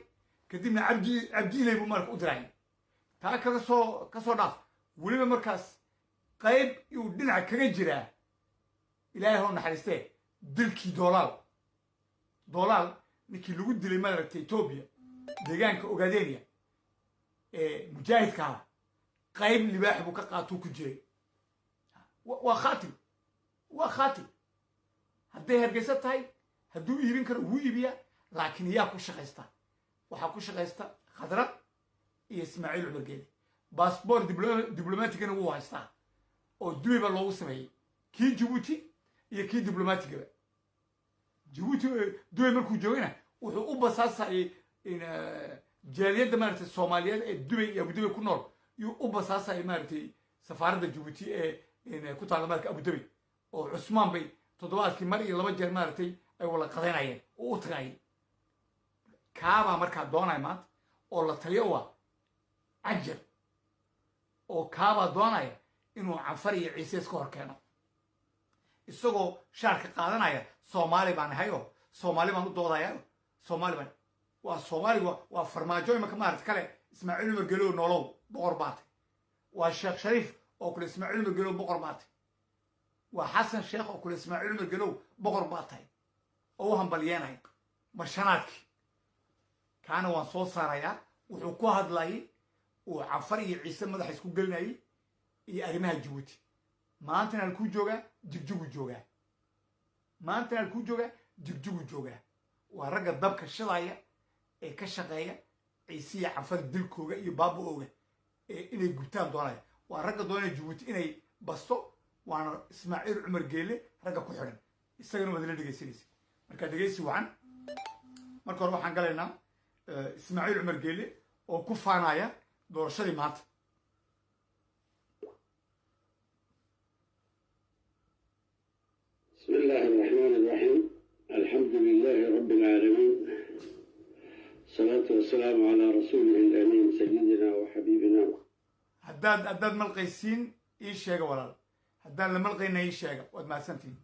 kadibna cabdi ilay buu marka u dirayay taa ka soo dhaaf weliba markaas qayb uu dhinaca kaga jiraa ilaahay hoo naxariistee dilkii doolaal ninkii lagu dilay maaragtay etoobiya deegaanka ogaadeniya ee mujaahidka aha qayb libaax buu ka qaatuu ku jiray waa khaatim hadday hargeysa tahay hadduu iibin karo wuu iibiyaa laakiin yaa ku shaqaysta waxaa ku shaqaysta khadra iyo ismaaciil cumar geele baasboor diblomatigana wuu haystaa oo dubay baa loogu sameeyey kii jabuuti iyo kii diblomatigaba jabuuti dubay markuu joogayna wuxuu u basaasayay jaaliyadda maaragtay soomaaliyeed ee dubay iyo abudubay ku nool yuu u basaasayay maaragtay safaaradda jabuuti ee ku taalla marka abudubay oo cusmaan bay toddobaadkii mar iyo 2 jeer maaragtay ay wala qadaynayeen oo u tagayeen kaabaa markaa doonaya maanta oo la taliyo waa cajar oo kaabaa doonaya inuu canfar iyo ciise iska hor keeno isagoo shaarka qaadanaya soomaali baan ahay oo soomaali baan u doodaya soomaali baan waa soomaali waa farmaajo imaka maaragta kale ismaaciil cumar gelow nolow boqor baatay waa sheekh shariif oo kule ismaaciil cumar gelow boqor baatay waa xasan sheekh oo kule ismaaciil cumar gelow boqor baatay oo u hambalyeenaya marshanaadkii kaana waan soo saarayaa wuxuu ku hadlayay uu canfar iyo ciise madaxa isku gelinayay iyo arrimaha jabuuti maantana halkuu joogaa jigjiguu joogaa maantana halkuu joogaa jigjiguu joogaa waa ragga dabka shidaya ee ka shaqeeya ciise iyo canfar dilkooga iyo baaba-ooga ee inay gubtaan doonaya waa ragga doonaya jabuuti inay basto waana ismaaciil cumar geele ragga ku xidhan isagana waad la dhegaysanaysa markaa dhegaysi wacan marka hore waxaan galaynaa ismaaciil cumar geele oo ku faanaya doorashadii maanta بسم الله الرحمن الرحيم الحمد لله رب العالمين الصلاة والسلام على رسوله الأمين سيدنا وحبيبنا haddaad malqaysiin ii sheega walaal haddaan la malqayna ii sheega waad mahadsantihin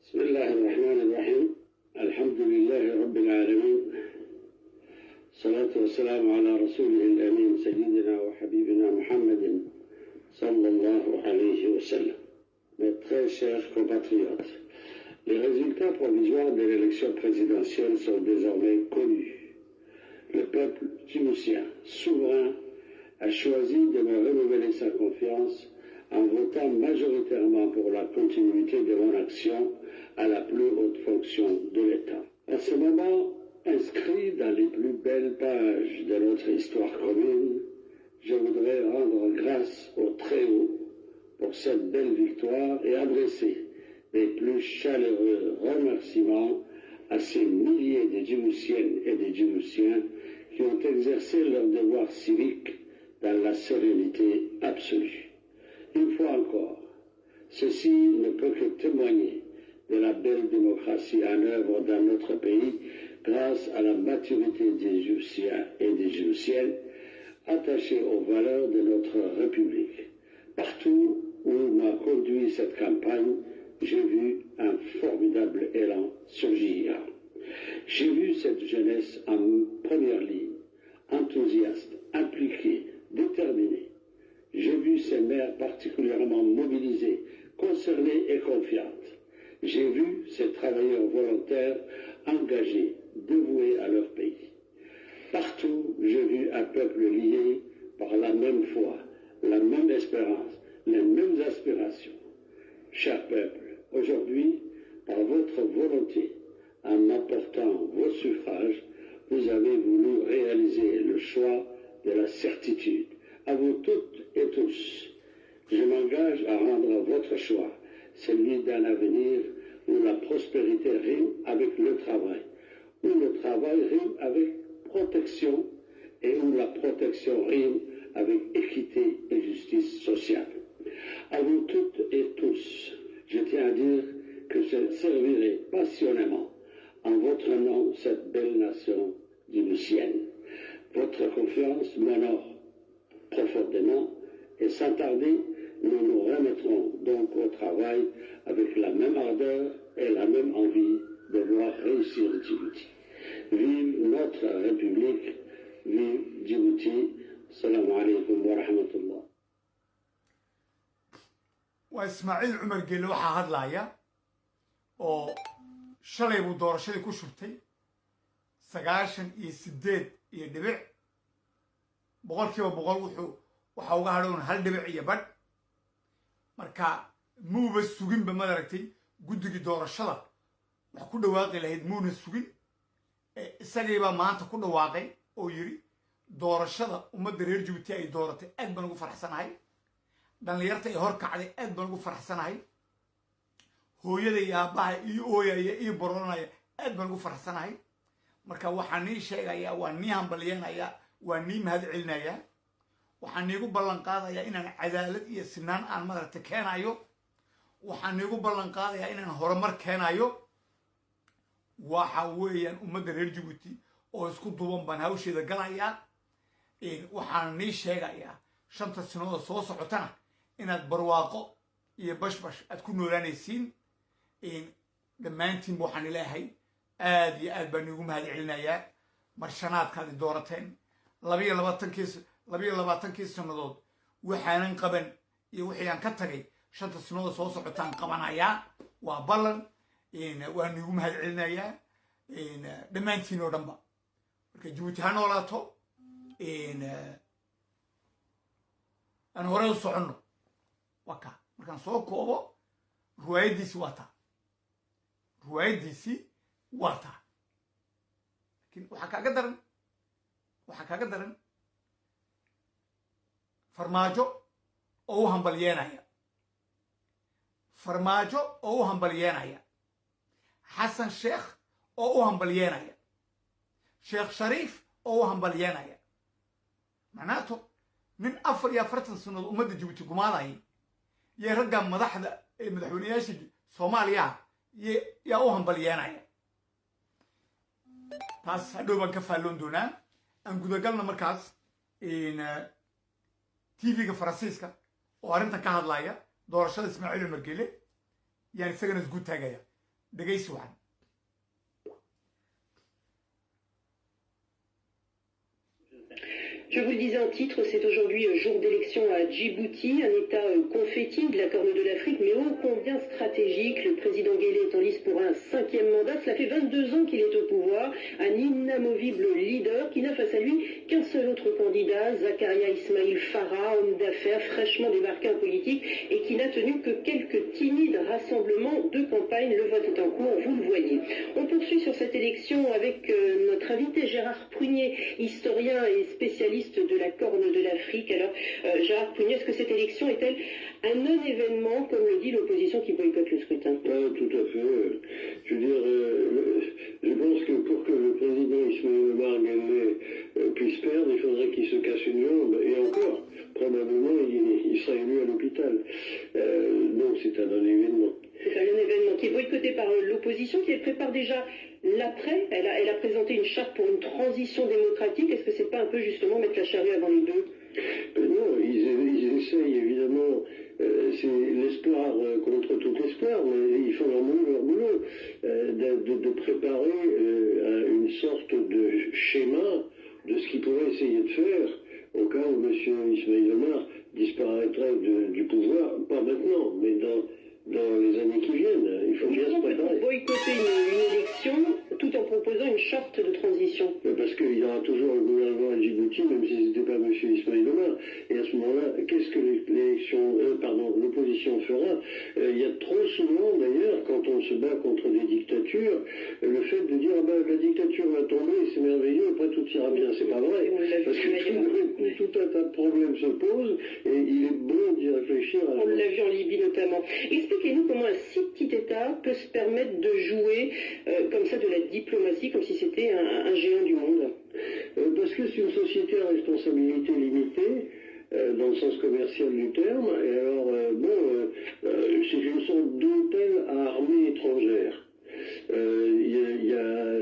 بسم الله الرحمن الرحيم الحمد لله رب العالمين. الصلاة والسلام على رسوله الأمين سيدنا وحبيبنا محمد صلى الله عليه وسلم. Mes très chers compatriotes, les résultats provisoires de l'élection présidentielle sont désormais connus. Le peuple djiboutien, souverain, a choisi de me renouveler sa confiance en votant majoritairement pour la continuité de mon action à la plus haute fonction de l'État. À ce moment, inscrit dans les plus belles pages de notre histoire commune, je voudrais rendre grâce au Très-Haut pour cette belle victoire et adresser les plus chaleureux remerciements à ces milliers de Djiboutiennes et de Djiboutiens qui ont exercé leur devoir civique dans la sérénité absolue. Une fois encore, ceci ne peut que témoigner de la belle démocratie en œuvre dans notre pays grâce à la maturité des Djiboutiens et des Djiboutiennes attachés aux valeurs de notre République. Partout où m'a conduit cette campagne, j'ai vu un formidable élan surgir. J'ai vu cette jeunesse en première ligne, enthousiaste, impliquée, déterminée. J'ai vu ces mères particulièrement mobilisées, concernées et confiantes. J'ai vu ces travailleurs volontaires engagés, dévoués à leur pays. Partout, j'ai vu un peuple lié par la même foi, la même espérance, les mêmes aspirations. Cher peuple, aujourd'hui, par votre volonté, en apportant vos suffrages, vous avez voulu réaliser le choix de la certitude. À vous toutes et tous, je m'engage à rendre votre choix, celui d'un avenir où la prospérité rime avec le travail, où le travail rime avec protection et où la protection rime avec équité et justice sociale. À vous toutes et tous, je tiens à dire que je servirai passionnément en votre nom cette belle nation djiboutienne. Votre confiance m'honore profondément et sans tarder, nous nous remettrons donc au travail avec la même ardeur et la même envie de voir réussir Djibouti. Vive notre République, vive Djibouti. Assalamu alaikum wa rahmatullah. وإسماعيل عمر قال له واحد هدلايا oo shalay buu doorashadii ku shubtay 98.5 boqolkiiba boqol waxa uga hadhoon hal dhibic iyo badh marka muuba suginba ma aragtay guddigii doorashada wax ku dhawaaqi lahayd muuna sugin isagii baa maanta ku dhawaaqay oo yiri doorashada ummadda reer Djibouti ay dooratay aad baan ugu faraxsanahay dhalinyarta ay hor kacday aad baan ugu faraxsanahay hooyada iyo aabaha iyo ooyaya iyo boronaya aad baan ugu faraxsanahay marka waxaan nii sheegayaa waa nii hambalyeynaya waa nii mahad celinaya waxaan niigu ballan qaadayaa inaan cadaalad iyo sinaan aan madarta keenayo waxaan niigu ballan qaadayaa inaan horumar keenayo waxa weeyaan ummadda reer Djibouti oo isku duuban baan hawsheeda galayaa waxaan nii sheegayaa 5 sano soo socotana inaad barwaaqo iyo bashbash aad ku noolaanaysiin dhammaantiin waxaan ilaahay aad iyo aad baan iigu mahad celinayaa marshanaadkaadi doorateen 22 sannadood waxaanan qaban iyo wixii aan ka tagay 5 sano soo socotaan qabanayaa waa ballan waan iigu mahad celinayaa dhammaantiin oo dhanba marka Djibouti ha noolaato aan hore u soconno waka markaan soo koobo ruwaayadiisi waa taa laakiin waxaa kaaga daran farmaajo oo u hambalyeenaya xasan sheekh oo u hambalyeenaya sheekh shariif oo u hambalyeenaya macnaato nin 44 sannadood ummadda Djibouti gumaadayay iyo ragga madaxda ee madaxweynayaasha Soomaaliya yaa u hambalyeenaya taas hadhow baan ka faalloon doonaa aan gudagalna markaas TV-ga Faransiiska oo arrintan ka hadlaya doorashada Ismaaciil Cumar Geele yaan isagana isku taagaya dhagaysi wacan Je vous le disais en titre, c'est aujourd'hui jour d'élection à Djibouti, un État confetti de la Corne de l'Afrique, mais ô combien stratégique. Le président Guelleh est en lice pour un 5e mandat. Cela fait 22 ans qu'il est au pouvoir, un inamovible leader qui n'a face à lui qu'un seul autre candidat, Zakaria Ismail Farah, homme d'affaires fraîchement débarqué en politique et qui n'a tenu que quelques timides rassemblements de campagne. Le vote est en cours, vous le voyez. On poursuit sur cette élection avec notre invité Gérard Prunier, historien et spécialiste de la Corne de l'Afrique. Alors, Gérard Prunier, est-ce que cette élection est-elle un non-événement, comme le dit l'opposition qui boycotte le scrutin? Tout à fait. Je veux dire, je pense que pour que le président Ismaïl Omar Guelleh puisse perdre, il faudrait qu'il se casse une jambe, et encore, probablement, il sera élu à l'hôpital. Donc c'est un non-événement. C'est un non-événement qui est boycotté par l'opposition, qui prépare déjà l'après. Elle a présenté une charte pour une transition démocratique. Est-ce que c'est pas un peu justement mettre la charrue avant les bœufs? Non, ils essayent évidemment, c'est l'espoir contre tout espoir, mais ils font leur boulot, de préparer une sorte de schéma de ce qu'ils pourraient essayer de faire au cas où M. Ismaïl Omar disparaîtrait du pouvoir, pas maintenant, mais dans les années qui viennent. Il faut bien se préparer. Boycotter une élection tout en proposant une charte de transition. Parce qu'il y aura toujours le gouvernement à Djibouti, même si ce n'était pas M. Ismaïl Omar. Et à ce moment-là, qu'est-ce que l'opposition fera? Il y a trop souvent, d'ailleurs, quand on se bat contre des dictatures, le fait de dire la dictature va tomber, c'est merveilleux, après tout ira bien. C'est pas vrai. Parce que tout un tas de problèmes se posent et il est bon d'y réfléchir. On l'a vu en Libye notamment. Expliquez-nous comment un si petit État peut se permettre de jouer comme ça de la diplomatie, comme si c'était un géant du monde. Parce que c'est une société à responsabilité limitée, dans le sens commercial du terme, et alors, c'est une sorte d'hôtel à armée étrangère. Il y a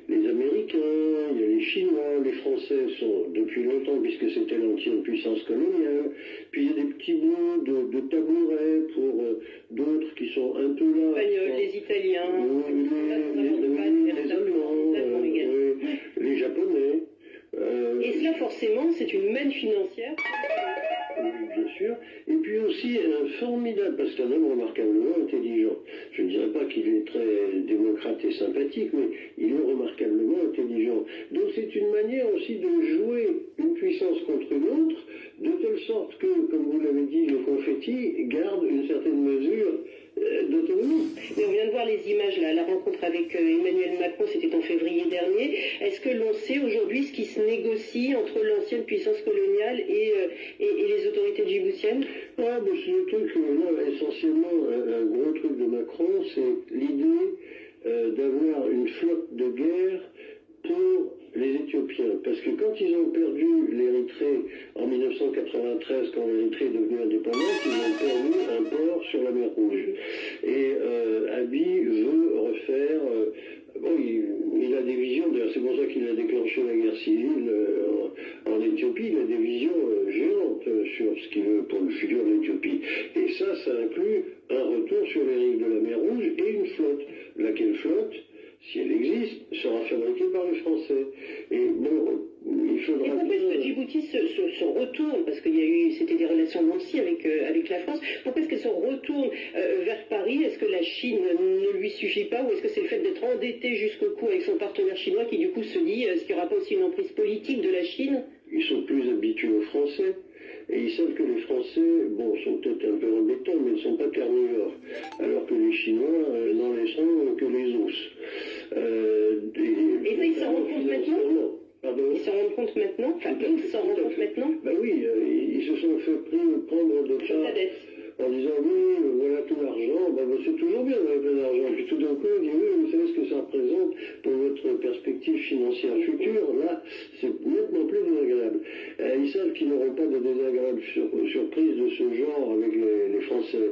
les Américains, il y a les Chinois, les Français sont depuis longtemps, puisque c'était l'ancienne puissance coloniale, puis il y a des petits bouts de tabourets pour d'autres qui sont un peu là. Les Italiens, les Allemands, les Japonais. Et cela, forcément, c'est une manne financière. Oui, bien sûr. Et puis aussi un formidable, parce que c'est un homme remarquablement intelligent. Je ne dirais pas qu'il est très démocrate et sympathique, mais il est remarquablement intelligent. Donc c'est une manière aussi de jouer une puissance contre une autre, de telle sorte que, comme vous l'avez dit, le confetti garde une certaine mesure d'autonomie. Mais on vient de voir les images, là, la rencontre avec Emmanuel Macron, c'était en février dernier. Est-ce que l'on sait aujourd'hui ce qui se négocie entre l'ancienne puissance coloniale et les autorités djiboutiennes? C'est le truc, là, essentiellement, un gros truc de Macron, c'est l'idée d'avoir une flotte de guerre pour les Éthiopiens. Parce que quand ils ont perdu l'Érythrée en 1993, quand l'Érythrée est devenue indépendante, ils ont perdu un port sur la mer Rouge. Et Abiy veut refaire... il a des visions, d'ailleurs c'est pour ça qu'il a déclenché la guerre civile en Éthiopie, il a des visions géantes sur ce qu'il veut pour le futur de l'Éthiopie. Et ça inclut un retour sur les rives de la mer Rouge et une flotte. Laquelle flotte, si elle existe, sera fabriquée par les Français. Et bon, il faudra... Et pourquoi est-ce que Djibouti se retourne, parce qu'il y a eu, c'était des relations nancy avec la France, pourquoi est-ce qu'elle se retourne vers Paris? Est-ce que la Chine ne lui suffit pas, ou est-ce que c'est le fait d'être endetté jusqu'au cou avec son partenaire chinois qui du coup se dit, est-ce qu'il n'y aura pas aussi une emprise politique de la Chine? Ils sont plus habitués aux Français. Et ils savent que les Français, sont peut-être un peu embêtants, mais ne sont pas carnivores. Alors que les Chinois n'en laisseront que les os. Et ça, ils s'en rendent compte maintenant? Pardon? Ils s'en rendent compte maintenant? Enfin, ils s'en rendent compte maintenant? Oui, ils se sont fait prendre de ça en disant oui, voilà tout l'argent. C'est toujours bien d'avoir plein d'argent. Puis tout d'un coup, on dit oui, vous savez ce que ça représente pour votre perspective financière future. Là, c'est nettement plus désagréable. Ils savent qu'ils n'auront pas de désagréable surprise de ce genre avec les Français.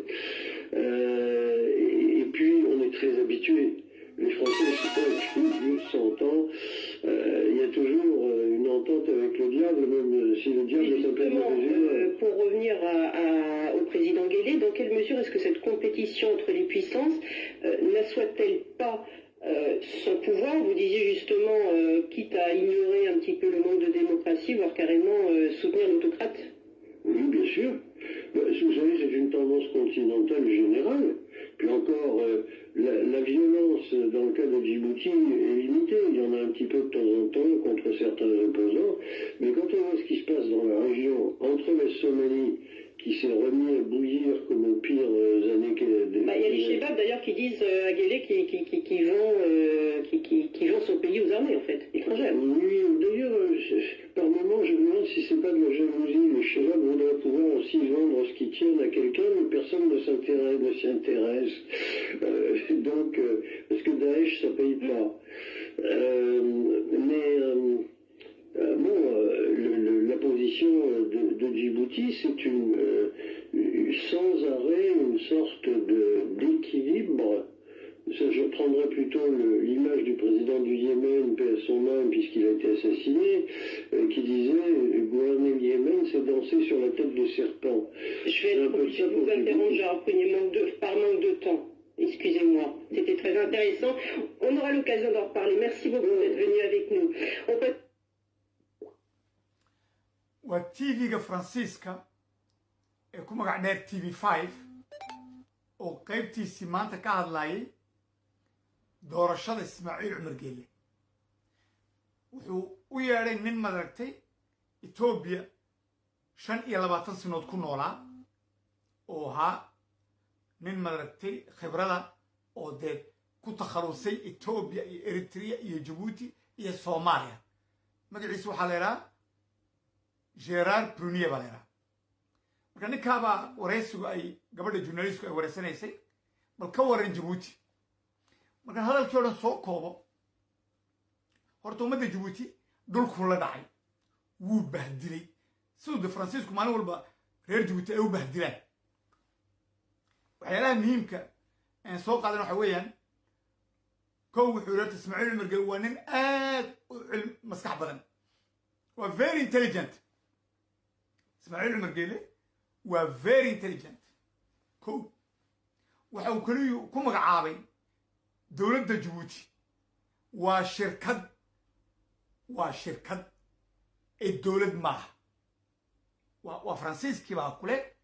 Et puis, on est très habitués. Les Français, c'est pas depuis 100 ans. Il y a toujours une entente avec le diable, même si le diable est un peu mauvais. Pour revenir au président Guelleh, dans quelle mesure est-ce que cette compétition entre les puissances n'assoit-elle pas son pouvoir. Vous disiez justement, quitte à ignorer un petit peu le manque de démocratie, voire carrément soutenir l'autocrate. Oui, bien sûr. Vous savez, c'est une tendance continentale générale. Puis encore, la violence dans le cas de Djibouti est limitée. Il y en a un petit peu de temps en temps contre certains opposants. Mais quand on voit ce qui se passe dans la région, entre la Somalie, qui s'est remis à bouillir comme aux pires années Il y a les Chebabs d'ailleurs qui disent à Guélé qui vend son pays aux armées en fait, étrangères. Oui, d'ailleurs, par moment, je me demande si c'est pas de la jalousie. Les Chebabs voudraient pouvoir aussi vendre ce qu'ils tiennent à quelqu'un, mais personne ne s'y intéresse. Parce que Daesh, ça paye pas. La position de Djibouti, c'est sans arrêt une sorte d'équilibre. Je prendrais plutôt l'image du président du Yémen, paix à son âme, puisqu'il a été assassiné, qui disait gouverner le Yémen, c'est danser sur la tête de serpent. Je vais être obligée de vous interrompre, j'ai repris par manque de temps. Excusez-moi, c'était très intéressant. On aura l'occasion d'en reparler. Merci beaucoup d'être venu avec nous. waa TV-ga Faransiiska ee ku magac dheer TV5 oo qaybtiisii maanta ka hadlayay doorashada Ismaaciil Cumar Geelle wuxuu u yeedhay nin madaragtay Ethiopia 25 sanadood ku noolaa oo ahaa nin madaragtay khibrada oo dee ku takhalusay Ethiopia iyo Eritrea iyo Djibouti iyo Soomaaliya magaciisa waxaa la yidhaha Gérard Prunier baa la yidhaha marka ninkaabaa waraysigu ay gabadha journalistku ay wareysanaysay bal ka waran Djibouti markaan hadalkii o dhan soo koobo horta ummadda Djibouti dhulkuu la dhacay wuu bahdilay siduu de Faransiisku maalin walba reer Djibouti ay u bahdilaan waxyaalaha muhiimka aan soo qaadan waxa weeyaan kow wuxuu yidhi Ismaaciil Cumar Geelle waa nin aad u maskax badan waa very intelligent Ismaaciil Cumar Geelle waa very intelligent kow waxa uu kaliyu ku magacaabay dowladda Djibouti waa shirkad ee dowlad maaha waa Faransiiskii baa kule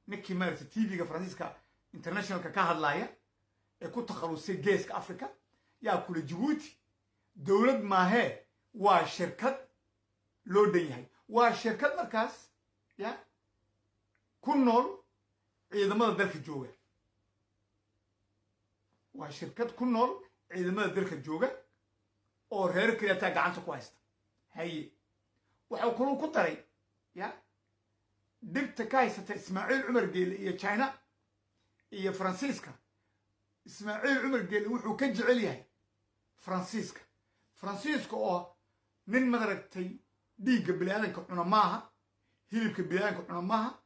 ninkii maaragtay TV-ga Faransiiska internationalka ka hadlaya ee ku takhalusay geeska Africa yaa kule Djibouti dowlad maahee waa shirkad loo dhan yahay waa shirkad markaas ya ku nool ciidamada dalka jooga waa shirkad ku nool ciidamada dalka jooga oo reer kaliyataa gacanta ku haysta haye waxau kaluu ku daray ya dhibta ka haysata Ismaaciil Cumar Geelle iyo China iyo Faransiiska Ismaaciil Cumar Geelle wuxuu ka jecel yahay Faransiiska oo nin madaragtay dhiigga bini'aadanka cuna maaha hilibka bini'aadanka cuna maaha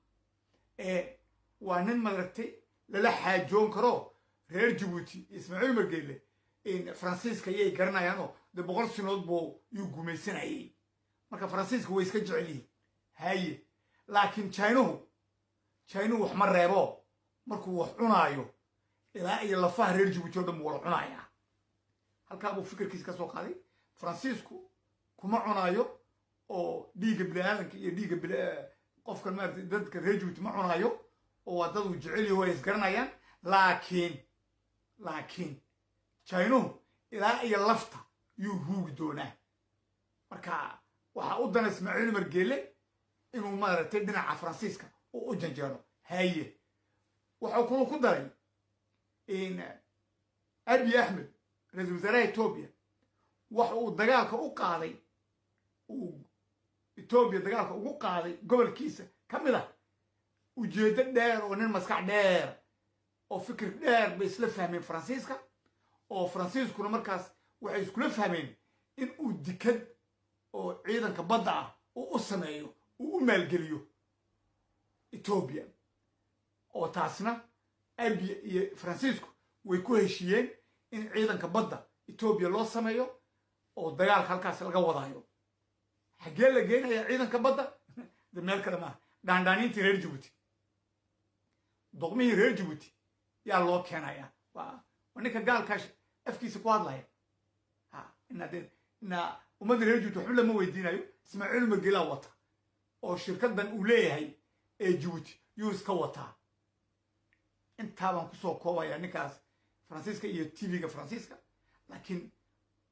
waa nin madaragtay lala xaajoon karo reer Djibouti Ismaaciil Cumar Geelle in Faransiiska ayay garanayaanoo de 100 sanadood buu yuu gumaysanayay marka Faransiiska way iska jecel yihiin haye laakiin China wax ma reebo markuu wax cunaayo ilaa iyo lafaha reer Djibouti oo dhan wala cunaaya halkaa buu fikirkiisa ka soo qaaday Faransiisku kuma cunaayo oo dhiigga bini'aadanka iyo dhiigga qofkan maaragtay dadka reer Djibouti ma cunaayo oo waa dad uu jecel yahay way isgaranayaan laakiin China ilaa iyo lafta yuu huugi doonaa marka waxaa u dana Ismaaciil Cumar Geelle inuu maaragtay dhinaca Faransiiska uu u janjeero haye waxau kaloo ku daray in Abiy Ahmed ra-iisul wasaaraha Ethiopia waxa uu dagaalka u qaaday Ethiopia dagaalka ugu qaaday gobolkiisa ka mid ah ujeeddo dheer oo nin maskax dheer oo fikir dheer bay isla fahmeen Faransiiska oo Faransiiskuna markaas waxay iskula fahmeen in uu dikad oo ciidanka badda ah uu u sameeyo uu u maalgeliyo Ethiopia oo taasna Abiy iyo Faransiisku way ku heshiiyeen in ciidanka badda Ethiopia loo sameeyo oo dagaalka halkaas laga wadayo xagee la geenaya ciidanka badda de meel kale maaha dhaandhaaniintii reer Djibouti doqmihii reer Djibouti yaa loo keenaya waa ninka gaalkaas afkiisa ku hadlaya ina ummadda reer Djibouti waxba lama weydiinayo Ismaaciil Umar Geelaa wata oo shirkadan uu leeyahay ee Djibouti yuu iska wataa intaa baan kusoo koobaya ninkaas Faransiiska iyo TV-ga Faransiiska laakiin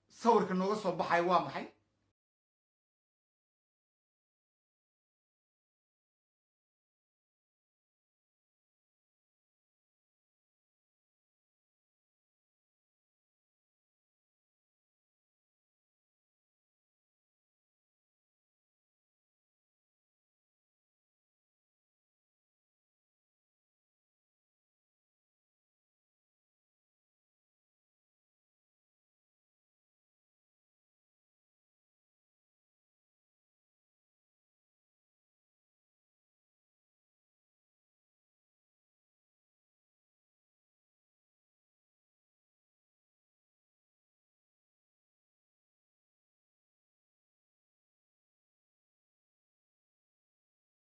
sawirka nooga soo baxay waa maxay